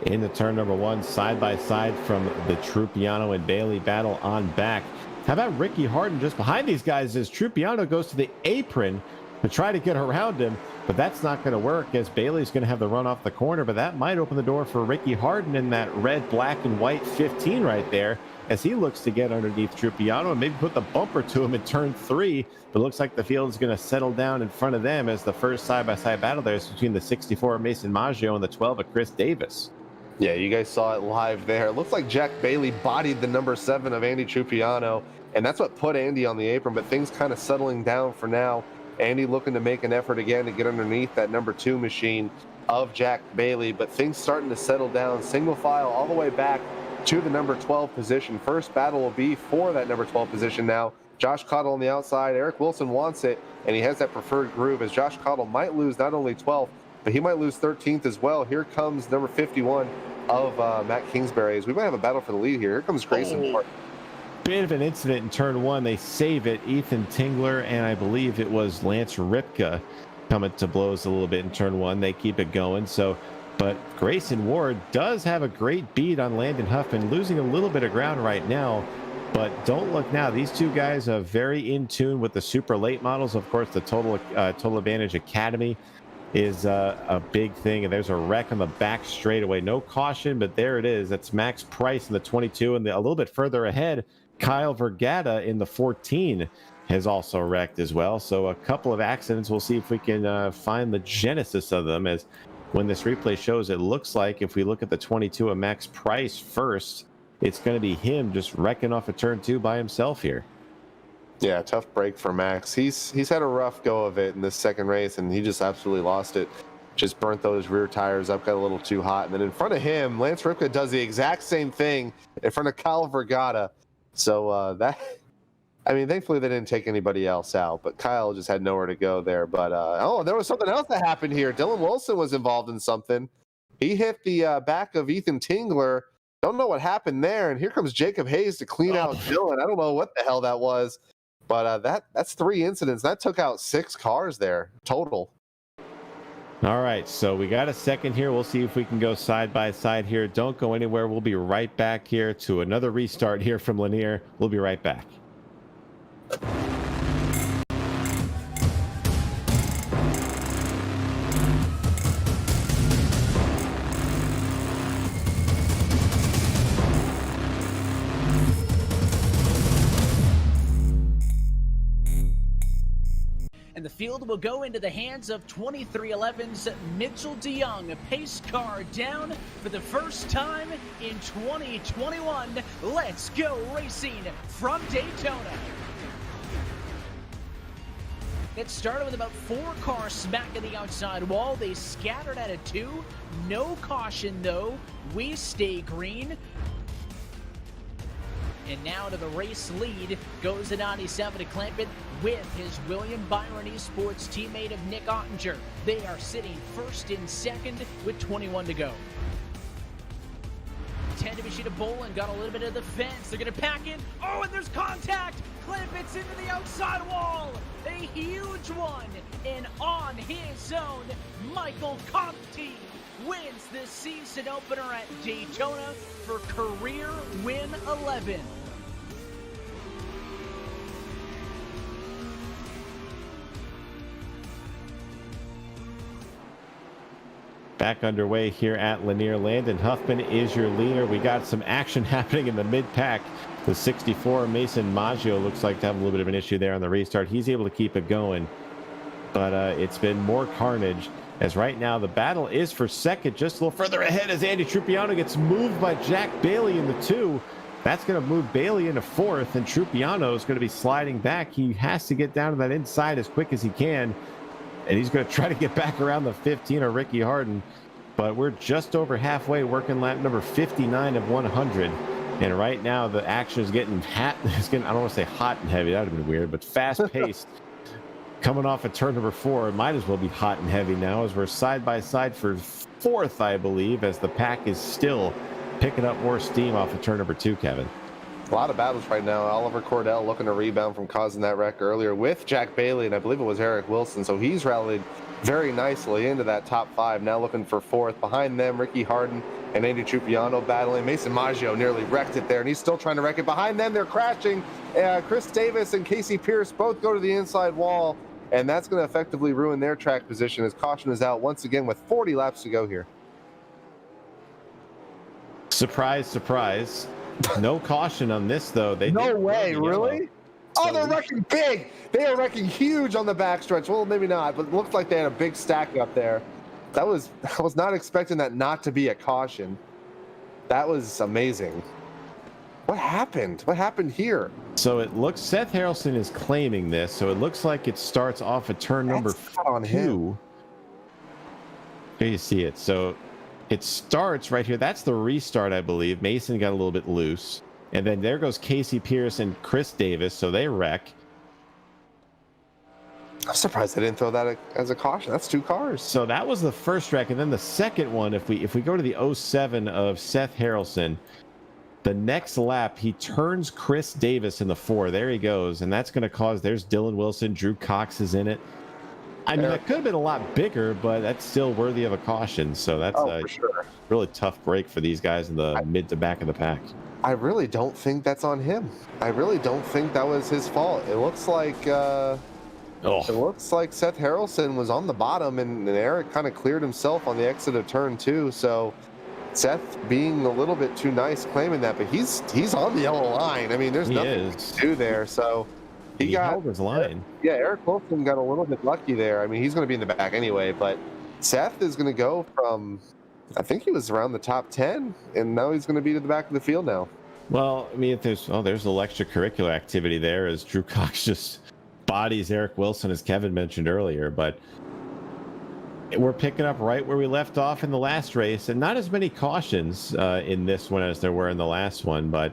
Into turn number 1, side by side from the Trupiano and Bailey battle on back. How about Ricky Harden just behind these guys as Trupiano goes to the apron to try to get around him, but that's not going to work as Bailey's going to have the run off the corner, but that might open the door for Ricky Harden in that red, black, and white 15 right there as he looks to get underneath Trupiano and maybe put the bumper to him in turn 3, but it looks like the field is going to settle down in front of them as the first side-by-side battle there is between the 64 of Mason Maggio and the 12 of Chris Davis. Yeah, you guys saw it live there. It looks like Jack Bailey bodied the number 7 of Andy Trupiano, and that's what put Andy on the apron, but things kind of settling down for now. Andy looking to make an effort again to get underneath that number 2 machine of Jack Bailey, but things starting to settle down. Single file all the way back to the number 12 position. First battle will be for that number 12 position now. Josh Cottle on the outside. Eric Wilson wants it, and he has that preferred groove as Josh Cottle might lose not only 12th, but he might lose 13th as well. Here comes number 51 of Matt Kingsbury. As we might have a battle for the lead here. Here comes Grayson Ward. Bit of an incident in turn 1. They save it. Ethan Tingler and I believe it was Lance Ripka coming to blows a little bit in turn 1. They keep it going. So, but Grayson Ward does have a great beat on Landon Huffman, losing a little bit of ground right now. But don't look now. These two guys are very in tune with the super late models. Of course, the Total Advantage Academy is a big thing, and there's a wreck on the back straightaway. No caution, but there it is. That's Max Price in the 22, and a little bit further ahead, Kyle Vergata in the 14 has also wrecked as well. So a couple of accidents. We'll see if we can find the genesis of them, as when this replay shows, it looks like if we look at the 22 of Max Price first, it's going to be him just wrecking off a turn 2 by himself here. Yeah, tough break for Max. He's had a rough go of it in this second race, and he just absolutely lost it. Just burnt those rear tires up, got a little too hot. And then in front of him, Lance Ripka does the exact same thing in front of Kyle Vergata. So thankfully they didn't take anybody else out, but Kyle just had nowhere to go there. But, there was something else that happened here. Dylan Wilson was involved in something. He hit the back of Ethan Tingler. Don't know what happened there. And here comes Jacob Hayes to clean out Dylan. I don't know what the hell that was. But that's 3 incidents. That took out 6 cars there total. All right, so we got a second here. We'll see if we can go side by side here. Don't go anywhere. We'll be right back here to another restart here from Lanier. We'll be right back. And the field will go into the hands of 2311's Mitchell DeYoung. Pace car down for the first time in 2021. Let's go racing from Daytona. It started with about 4 cars smacking the outside wall. They scattered at a 2. No caution though. We stay green. And now to the race lead goes the 97 to clamp it with his William Byron Esports teammate of Nick Ottinger. They are sitting first and second with 21 to go. 10 to Machida Bolin got a little bit of the fence. They're going to pack in. Oh, and there's contact. Clampets into the outside wall. A huge one. And on his own, Michael Conti wins the season opener at Daytona for career win 11. Back underway here at Lanier. Landon Huffman is your leader. We got some action happening in the mid-pack. The 64 Mason Maggio looks like to have a little bit of an issue there on the restart. He's able to keep it going, but it's been more carnage, as right now the battle is for second, just a little further ahead as Andy Trupiano gets moved by Jack Bailey in the 2. That's going to move Bailey into 4th, and Trupiano is going to be sliding back. He has to get down to that inside as quick as he can, and he's going to try to get back around the 15 of Ricky Harden. But we're just over halfway, working lap number 59 of 100. And right now the action is getting hot. It's getting, I don't want to say hot and heavy, that would have been weird, but fast paced. Coming off of turn number 4, it might as well be hot and heavy now, as we're side by side for 4th, I believe, as the pack is still picking up more steam off of turn number 2, Kevin. A lot of battles right now. Oliver Cordell looking to rebound from causing that wreck earlier with Jack Bailey, and I believe it was Eric Wilson. So he's rallied very nicely into that top 5. Now looking for 4th. Behind them, Ricky Harden and Andy Trupiano battling. Mason Maggio nearly wrecked it there, and he's still trying to wreck it. Behind them, they're crashing. Chris Davis and Casey Pierce both go to the inside wall, and that's going to effectively ruin their track position as caution is out once again with 40 laps to go here. Surprise, surprise. No caution on this, though. No way, really? Oh, they're wrecking big. They are wrecking huge on the backstretch. Well, maybe not, but it looks like they had a big stack up there. I was not expecting that not to be a caution. That was amazing. What happened? What happened here? So it looks, Seth Harrelson is claiming this, so it looks like it starts off at turn number 2. Here you see it. So it starts right here. That's the restart, I believe. Mason got a little bit loose. And then there goes Casey Pierce and Chris Davis, so they wreck. I'm surprised they didn't throw that as a caution. That's 2 cars. So that was the first wreck, and then the second one, if we go to the 07 of Seth Harrelson, the next lap he turns Chris Davis in the 4. There he goes, and that's going to cause. There's Dylan Wilson, Drew Cox is in it. I mean, that could have been a lot bigger, but that's still worthy of a caution. So that's a really tough break for these guys in the mid to back of the pack. I really don't think that's on him. I really don't think that was his fault. It looks like it looks like Seth Harrelson was on the bottom, and Eric kind of cleared himself on the exit of turn 2. So Seth being a little bit too nice claiming that, but he's on the yellow line. I mean, there's nothing to do there. So he held his line. Yeah, Eric Wilson got a little bit lucky there. I mean, he's going to be in the back anyway, but Seth is going to go from, I think he was around the top 10, and now he's going to be to the back of the field now. Well, I mean, there's a little extracurricular activity there as Drew Cox just bodies Eric Wilson, as Kevin mentioned earlier, but we're picking up right where we left off in the last race, and not as many cautions in this one as there were in the last one, but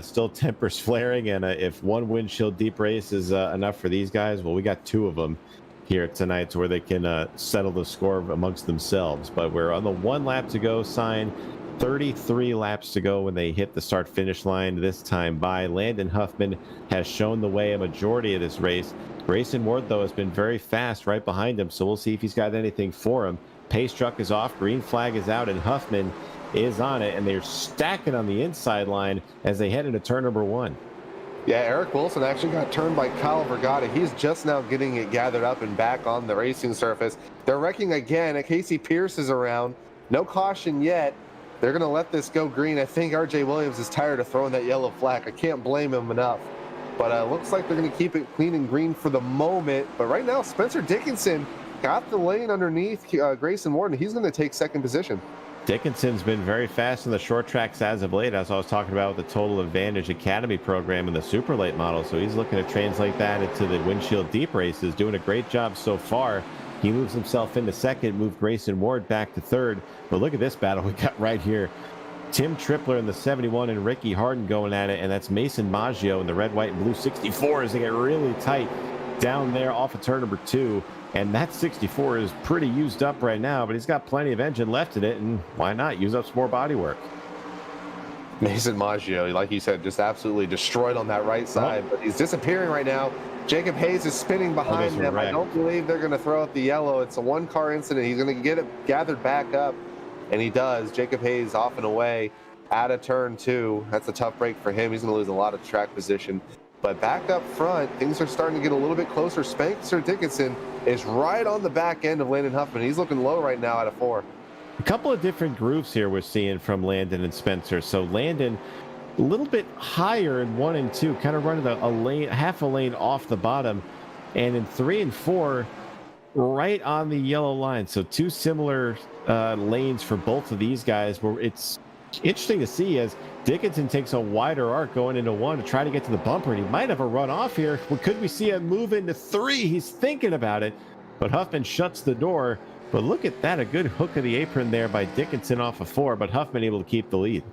still tempers flaring, and if one windshield deep race is enough for these guys, well, we got 2 of them here tonight to where they can settle the score amongst themselves. But we're on the 1 lap to go sign, 33 laps to go when they hit the start finish line this time by. Landon Huffman has shown the way a majority of this race. Grayson Ward, though, has been very fast right behind him, so we'll see if he's got anything for him. Pace truck is off, green flag is out, and Huffman is on it, and they're stacking on the inside line as they head into turn number 1. Yeah, Eric Wilson actually got turned by Kyle Vergata. He's just now getting it gathered up and back on the racing surface. They're wrecking again. Casey Pierce is around. No caution yet. They're going to let this go green. I think RJ Williams is tired of throwing that yellow flag. I can't blame him enough. But it looks like they're going to keep it clean and green for the moment. But right now, Spencer Dickinson got the lane underneath Grayson Morton. He's going to take second position. Dickinson's been very fast in the short tracks as of late, as I was talking about with the Total Advantage Academy program and the super late model. So he's looking to translate that into the windshield deep races, doing a great job so far. He moves himself into second, moved Grayson Ward back to third. But look at this battle we got right here. Tim Tripler in the 71 and Ricky Harden going at it, and that's Mason Maggio in the red, white, and blue 64 as they get really tight down there off of turn number 2. And that 64 is pretty used up right now, but he's got plenty of engine left in it, and why not use up some more body work? Mason Maggio, like you said, just absolutely destroyed on that right side, but he's disappearing right now. Jacob Hayes is spinning behind them. I don't believe they're going to throw out the yellow. It's a one-car incident. He's going to get it gathered back up, and he does. Jacob Hayes off and away out of turn 2. That's a tough break for him. He's going to lose a lot of track position. But back up front, things are starting to get a little bit closer. Spencer Dickinson is right on the back end of Landon Huffman. He's looking low right now out of 4. A couple of different grooves here we're seeing from Landon and Spencer. So Landon a little bit higher in 1 and 2, kind of running a lane, half a lane off the bottom. And in 3 and 4, right on the yellow line. So 2 similar lanes for both of these guys, where it's interesting to see as Dickinson takes a wider arc going into 1 to try to get to the bumper, and he might have a run off here. Well, could we see a move into 3? He's thinking about it, but Huffman shuts the door. But look at that, a good hook of the apron there by Dickinson off of 4, but Huffman able to keep the lead.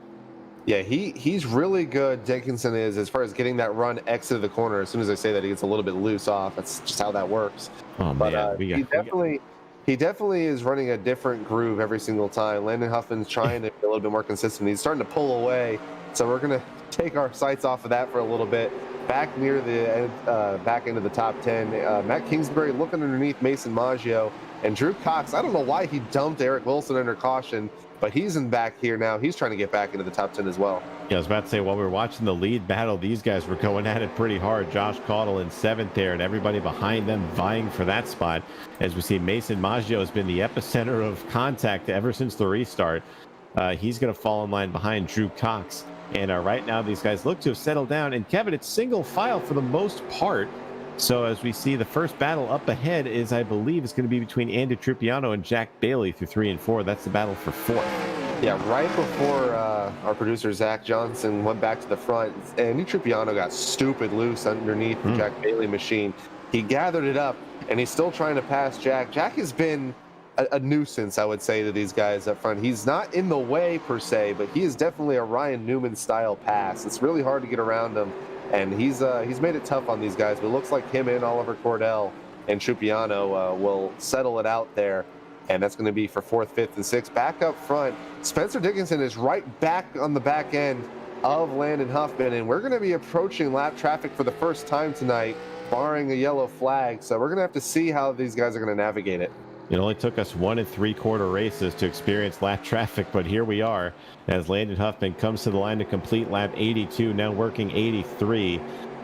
Yeah, he's really good, Dickinson is, as far as getting that run exit of the corner. As soon as I say that, he gets a little bit loose off. That's just how that works. Oh, but man. He definitely is running a different groove every single time. Landon Huffman's trying to be a little bit more consistent. He's starting to pull away, so we're going to take our sights off of that for a little bit. Back near the back end of the top 10, Matt Kingsbury looking underneath Mason Maggio, and Drew Cox. I don't know why he dumped Eric Wilson under caution, but he's in back here now. He's trying to get back into the top 10 as well. Yeah, I was about to say, while we were watching the lead battle, these guys were going at it pretty hard. Josh Caudle in 7th there, and everybody behind them vying for that spot. As we see, Mason Maggio has been the epicenter of contact ever since the restart. He's going to fall in line behind Drew Cox. And right now, these guys look to have settled down. And Kevin, it's single file for the most part. So as we see, the first battle up ahead is, I believe, it's going to be between Andy Tripiano and Jack Bailey through 3 and 4. That's the battle for 4th. Yeah, right before our producer, Zach Johnson, went back to the front, Andy Tripiano got stupid loose underneath the Jack Bailey machine. He gathered it up, and he's still trying to pass Jack. Jack has been a nuisance, I would say, to these guys up front. He's not in the way, per se, but he is definitely a Ryan Newman-style pass. It's really hard to get around him, and he's made it tough on these guys. But it looks like him and Oliver Cordell and Tripiano will settle it out there. And that's going to be for 4th, 5th, and 6th. Back up front, Spencer Dickinson is right back on the back end of Landon Huffman, and we're going to be approaching lap traffic for the first time tonight, barring a yellow flag. So we're going to have to see how these guys are going to navigate it. It only took us 1 3/4 races to experience lap traffic, but here we are as Landon Huffman comes to the line to complete lap 82, now working 83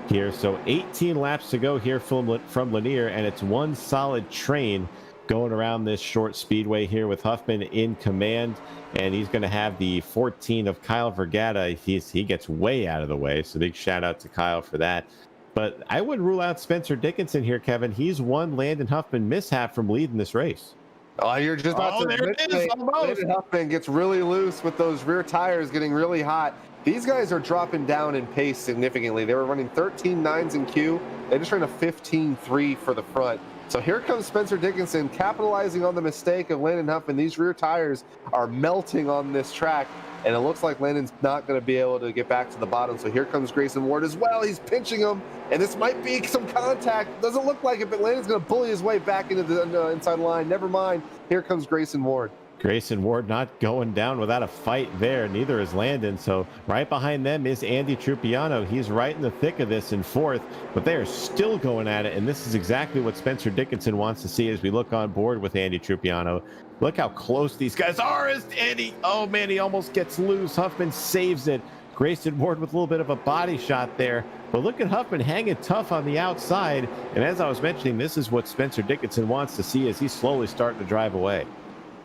here. So 18 laps to go here from Lanier, and it's one solid train going around this short speedway here with Huffman in command, and he's going to have the 14 of Kyle Vergata. He gets way out of the way, so big shout out to Kyle for that. But I wouldn't rule out Spencer Dickinson here, Kevin. He's one Landon Huffman mishap from leading this race. Oh, you're just about to there it is, Landon Huffman gets really loose with those rear tires getting really hot. These guys are dropping down in pace significantly. They were running 13.9s in Q. They just ran a 15.3 for the front. So here comes Spencer Dickinson capitalizing on the mistake of Landon Huffman. These rear tires are melting on this track, and it looks like Landon's not going to be able to get back to the bottom. So here comes Grayson Ward as well. He's pinching him, and this might be some contact. Doesn't look like it, but Landon's going to bully his way back into the inside line. Never mind. Here comes Grayson Ward. Grayson Ward not going down without a fight there. Neither is Landon. So right behind them is Andy Trupiano. He's right in the thick of this in 4th, but they are still going at it. And this is exactly what Spencer Dickinson wants to see as we look on board with Andy Trupiano. Look how close these guys are as Andy. Oh man, he almost gets loose. Huffman saves it. Grayson Ward with a little bit of a body shot there. But look at Huffman hanging tough on the outside. And as I was mentioning, this is what Spencer Dickinson wants to see as he's slowly starting to drive away.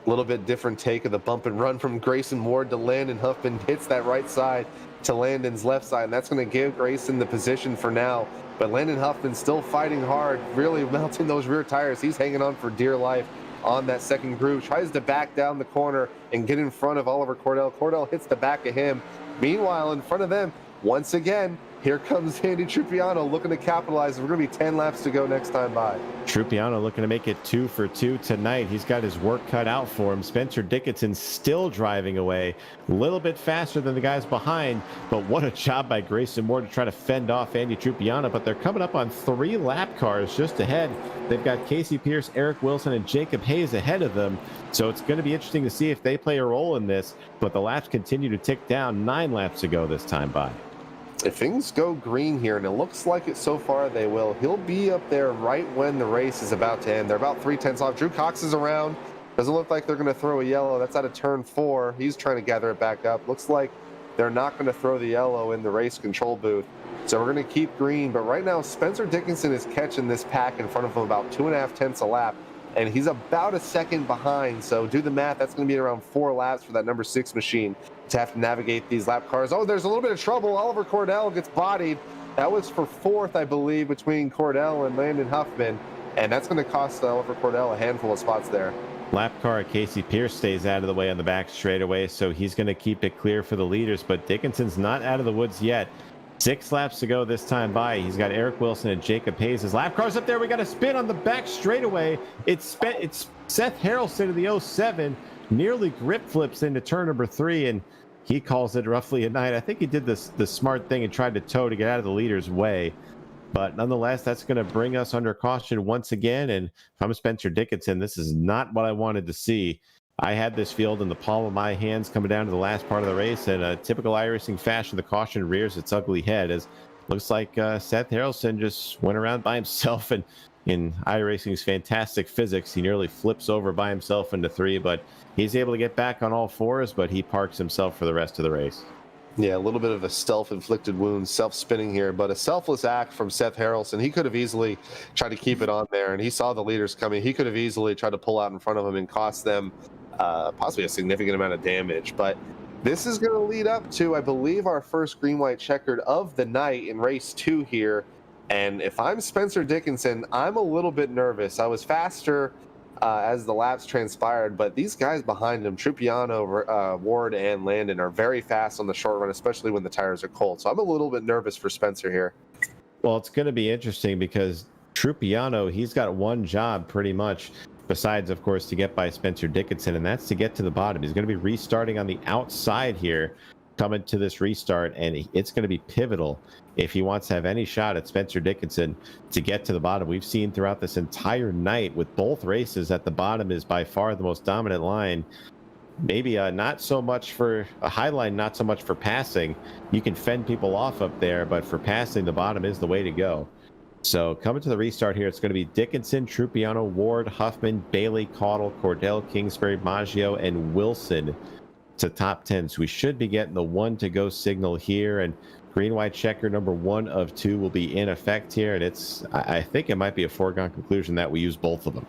A little bit different take of the bump and run from Grayson Ward to Landon. Huffman hits that right side to Landon's left side, and that's going to give Grayson the position for now. But Landon Huffman still fighting hard, really melting those rear tires. He's hanging on for dear life on that second groove. Tries to back down the corner and get in front of Oliver Cordell. Cordell hits the back of him. Meanwhile, in front of them, once again, here comes Andy Trupiano looking to capitalize. We're going to be 10 laps to go next time by. Trupiano looking to make it 2 for 2 tonight. He's got his work cut out for him. Spencer Dickinson still driving away, a little bit faster than the guys behind, but what a job by Grayson Moore to try to fend off Andy Trupiano. But they're coming up on 3 lap cars just ahead. They've got Casey Pierce, Eric Wilson, and Jacob Hayes ahead of them. So it's going to be interesting to see if they play a role in this, but the laps continue to tick down. 9 laps to go this time by. If things go green here, and it looks like it so far they will, he'll be up there right when the race is about to end. They're about 3/10 off. Drew Cox is around. Doesn't look like they're going to throw a yellow. That's out of turn 4. He's trying to gather it back up. Looks like they're not going to throw the yellow in the race control booth. So we're going to keep green. But right now, Spencer Dickinson is catching this pack in front of him about 2.5 tenths a lap. And he's about a second behind. So do the math. That's going to be around 4 laps for that number 6 machine to have to navigate these lap cars. Oh, there's a little bit of trouble. Oliver Cordell gets bodied. That was for 4th, I believe, between Cordell and Landon Huffman. And that's going to cost Oliver Cordell a handful of spots there. Lap car Casey Pierce stays out of the way on the back straightaway, so he's going to keep it clear for the leaders. But Dickinson's not out of the woods yet. 6 laps to go this time by. He's got Eric Wilson and Jacob Hayes. His lap car's up there. We got a spin on the back straightaway. It's Seth Harrelson of the 07. Nearly grip flips into turn number 3, and he calls it roughly a 9. I think he did the smart thing and tried to tow to get out of the leader's way. But nonetheless, that's going to bring us under caution once again. And if I'm Spencer Dickinson, this is not what I wanted to see. I had this field in the palm of my hands coming down to the last part of the race. And a typical iRacing fashion, the caution rears its ugly head as looks like Seth Harrelson just went around by himself. And in iRacing's fantastic physics, he nearly flips over by himself into 3. But he's able to get back on all 4s, but he parks himself for the rest of the race. Yeah, a little bit of a self-inflicted wound, self-spinning here, but a selfless act from Seth Harrelson. He could have easily tried to keep it on there, and he saw the leaders coming. He could have easily tried to pull out in front of him and cost them possibly a significant amount of damage. But this is going to lead up to, I believe, our first green-white checkered of the night in race 2 here. And if I'm Spencer Dickinson, I'm a little bit nervous. I was faster as the laps transpired, but these guys behind him, Trupiano, Ward, and Landon, are very fast on the short run, especially when the tires are cold. So I'm a little bit nervous for Spencer here. Well, it's going to be interesting because Trupiano, he's got one job pretty much, besides, of course, to get by Spencer Dickinson, and that's to get to the bottom. He's going to be restarting on the outside here, coming to this restart, and it's going to be pivotal if he wants to have any shot at Spencer Dickinson to get to the bottom. We've seen throughout this entire night with both races that the bottom is by far the most dominant line. Maybe not so much for a high line, not so much for passing. You can fend people off up there, but for passing, the bottom is the way to go. So coming to the restart here, it's going to be Dickinson, Trupiano, Ward, Huffman, Bailey, Caudle, Cordell, Kingsbury, Maggio, and Wilson to top 10. So we should be getting the 1 to go signal here, and green-white checker number 1 of 2 will be in effect here, and I think it might be a foregone conclusion that we use both of them.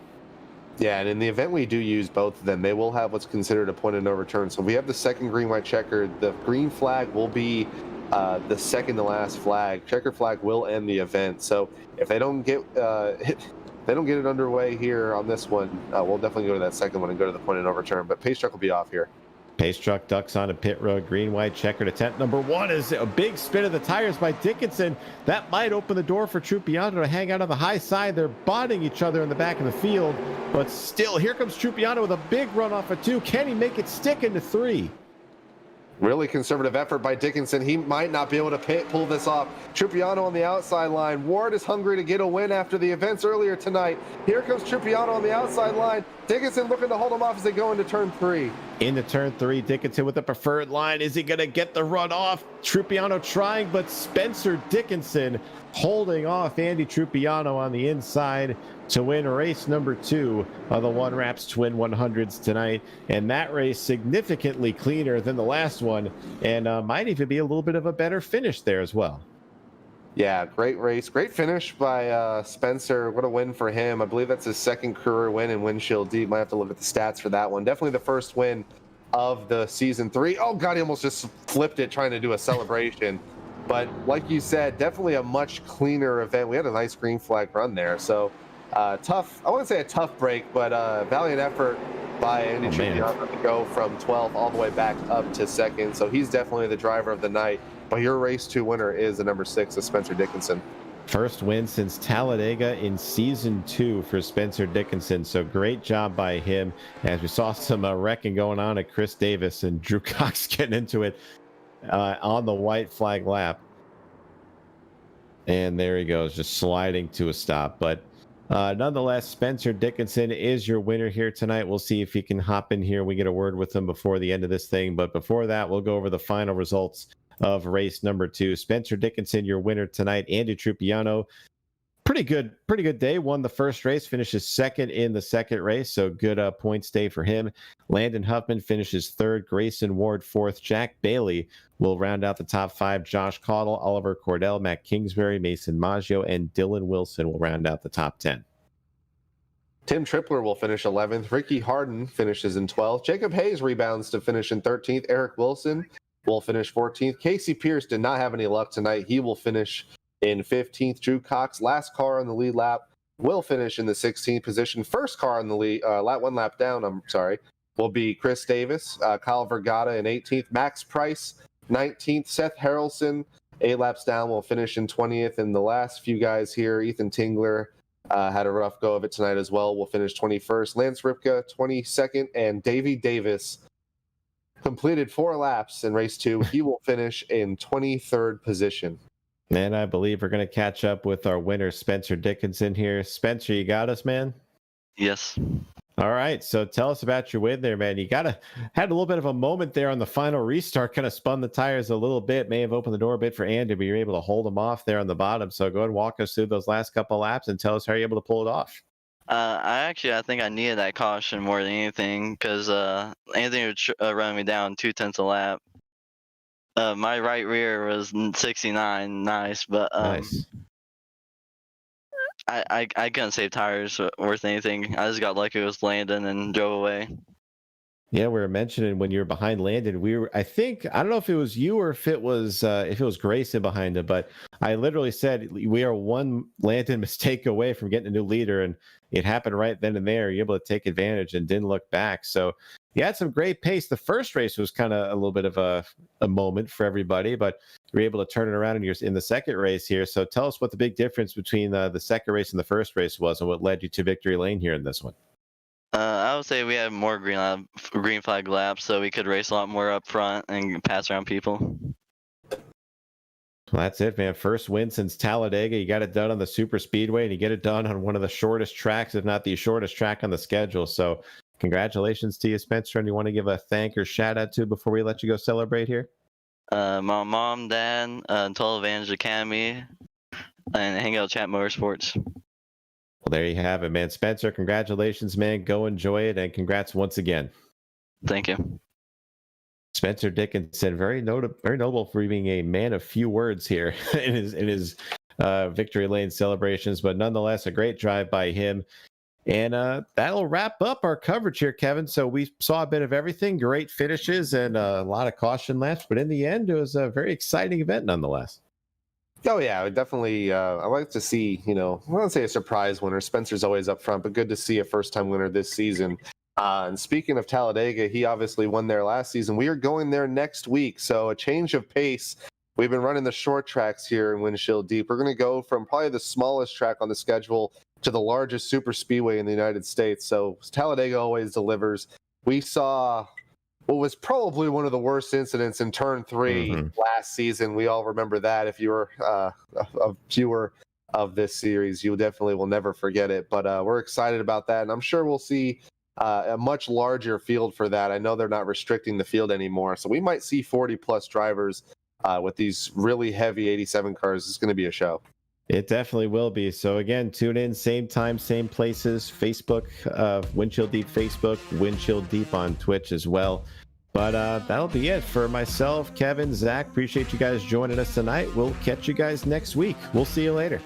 Yeah, and in the event we do use both of them, they will have what's considered a point of no return. So if we have the second green-white checker, the green flag will be the second to last flag. Checker flag will end the event. So if they don't get it underway here on this one, we'll definitely go to that second one and go to the point of no return. But pace truck will be off here. Pace truck ducks onto pit road. Green-white checkered attempt number 1 is a big spin of the tires by Dickinson. That might open the door for Trupiano to hang out on the high side. They're botting each other in the back of the field, but still, here comes Trupiano with a big run off of 2. Can he make it stick into 3? Really conservative effort by Dickinson. He might not be able to pull this off. Trupiano on the outside line. Ward is hungry to get a win after the events earlier tonight. Here comes Trupiano on the outside line. Dickinson looking to hold him off as they go into turn 3. Into turn 3, Dickinson with the preferred line. Is he going to get the run off? Trupiano trying, but Spencer Dickinson holding off Andy Trupiano on the inside to win race number 2 of the ONEwraps Twin 100s tonight. And that race significantly cleaner than the last one, and might even be a little bit of a better finish there as well. Yeah, great race. Great finish by Spencer. What a win for him. I believe that's his second career win in Windshield Deep. Might have to look at the stats for that one. Definitely the first win of the season 3. Oh, God, he almost just flipped it trying to do a celebration. But like you said, definitely a much cleaner event. We had a nice green flag run there. So tough. I wouldn't say a tough break, but valiant effort by Andy Trupiano to go from 12th all the way back up to 2nd. So he's definitely the driver of the night. Well, your race 2 winner is the number 6, Spencer Dickinson. First win since Talladega in season 2 for Spencer Dickinson. So great job by him. As we saw some wrecking going on at Chris Davis and Drew Cox getting into it on the white flag lap. And there he goes, just sliding to a stop. But nonetheless, Spencer Dickinson is your winner here tonight. We'll see if he can hop in here. We get a word with him before the end of this thing. But before that, we'll go over the final results of race number 2. Spencer Dickinson, your winner tonight. Andy Trupiano, pretty good day. Won the first race, finishes second in the second race. So good points day for him. Landon Huffman finishes third. Grayson Ward fourth. Jack Bailey will round out the top 5. Josh Caudle, Oliver Cordell, Matt Kingsbury, Mason Maggio, and Dylan Wilson will round out the top 10. Tim Tripler will finish 11th. Ricky Harden finishes in 12th. Jacob Hayes rebounds to finish in 13th. Eric Wilson will finish 14th. Casey Pierce did not have any luck tonight. He will finish in 15th. Drew Cox, last car on the lead lap, will finish in the 16th position. First car on the lead, one lap down, will be Chris Davis. Kyle Vergata in 18th. Max Price, 19th. Seth Harrelson, 8 laps down, will finish in 20th. And the last few guys here, Ethan Tingler had a rough go of it tonight as well, will finish 21st. Lance Ripka, 22nd. And Davey Davis completed 4 laps in race 2. He will finish in 23rd position. And I believe we're going to catch up with our winner, Spencer Dickinson here. Spencer, you got us, man? Yes. All right. So tell us about your win there, man. You had a little bit of a moment there on the final restart, kind of spun the tires a little bit, may have opened the door a bit for Andy, but you're able to hold him off there on the bottom. So go ahead and walk us through those last couple of laps and tell us how you're able to pull it off. I think I needed that caution more than anything because Anthony was running me down 0.2 a lap. My right rear was 69, nice, but nice. I couldn't save tires worth anything. I just got lucky with Landon and drove away. Yeah, we were mentioning when you were behind Landon, I don't know if it was you or if it was Grayson behind him, but I literally said we are one Landon mistake away from getting a new leader, and it happened right then and there. You're able to take advantage and didn't look back. So you had some great pace. The first race was kind of a little bit of a moment for everybody, but you were able to turn it around in the second race here. So tell us what the big difference between the second race and the first race was, and what led you to victory lane here in this one. I would say we had more green flag laps, so we could race a lot more up front and pass around people. Well, that's it, man. First win since Talladega. You got it done on the super speedway, and you get it done on one of the shortest tracks, if not the shortest track on the schedule. So congratulations to you, Spencer. And you want to give a thank or shout out to before we let you go celebrate here? My mom, dad, Total Advantage Academy, and Hangout Chat Motorsports. Well, there you have it, man. Spencer, congratulations, man. Go enjoy it, and congrats once again. Thank you. Spencer Dickinson, very notable for being a man of few words here in his victory lane celebrations, but nonetheless, a great drive by him. And that'll wrap up our coverage here, Kevin. So we saw a bit of everything, great finishes, and a lot of caution laps, but in the end, it was a very exciting event nonetheless. Oh, yeah, definitely. I like to see, I don't say a surprise winner. Spencer's always up front, but good to see a first-time winner this season. And speaking of Talladega, he obviously won there last season. We are going there next week, so a change of pace. We've been running the short tracks here in Windshield Deep. We're going to go from probably the smallest track on the schedule to the largest super speedway in the United States. So Talladega always delivers. We saw what was probably one of the worst incidents in turn 3 last season. We all remember that. If you were a viewer of this series, you definitely will never forget it. But we're excited about that, and I'm sure we'll see a much larger field for that. I know they're not restricting the field anymore, so we might see 40-plus drivers with these really heavy 87 cars. It's going to be a show. It definitely will be. So again, tune in, same time, same places, Facebook, Windshield Deep Facebook, Windshield Deep on Twitch as well. But that'll be it for myself, Kevin, Zach. Appreciate you guys joining us tonight. We'll catch you guys next week. We'll see you later.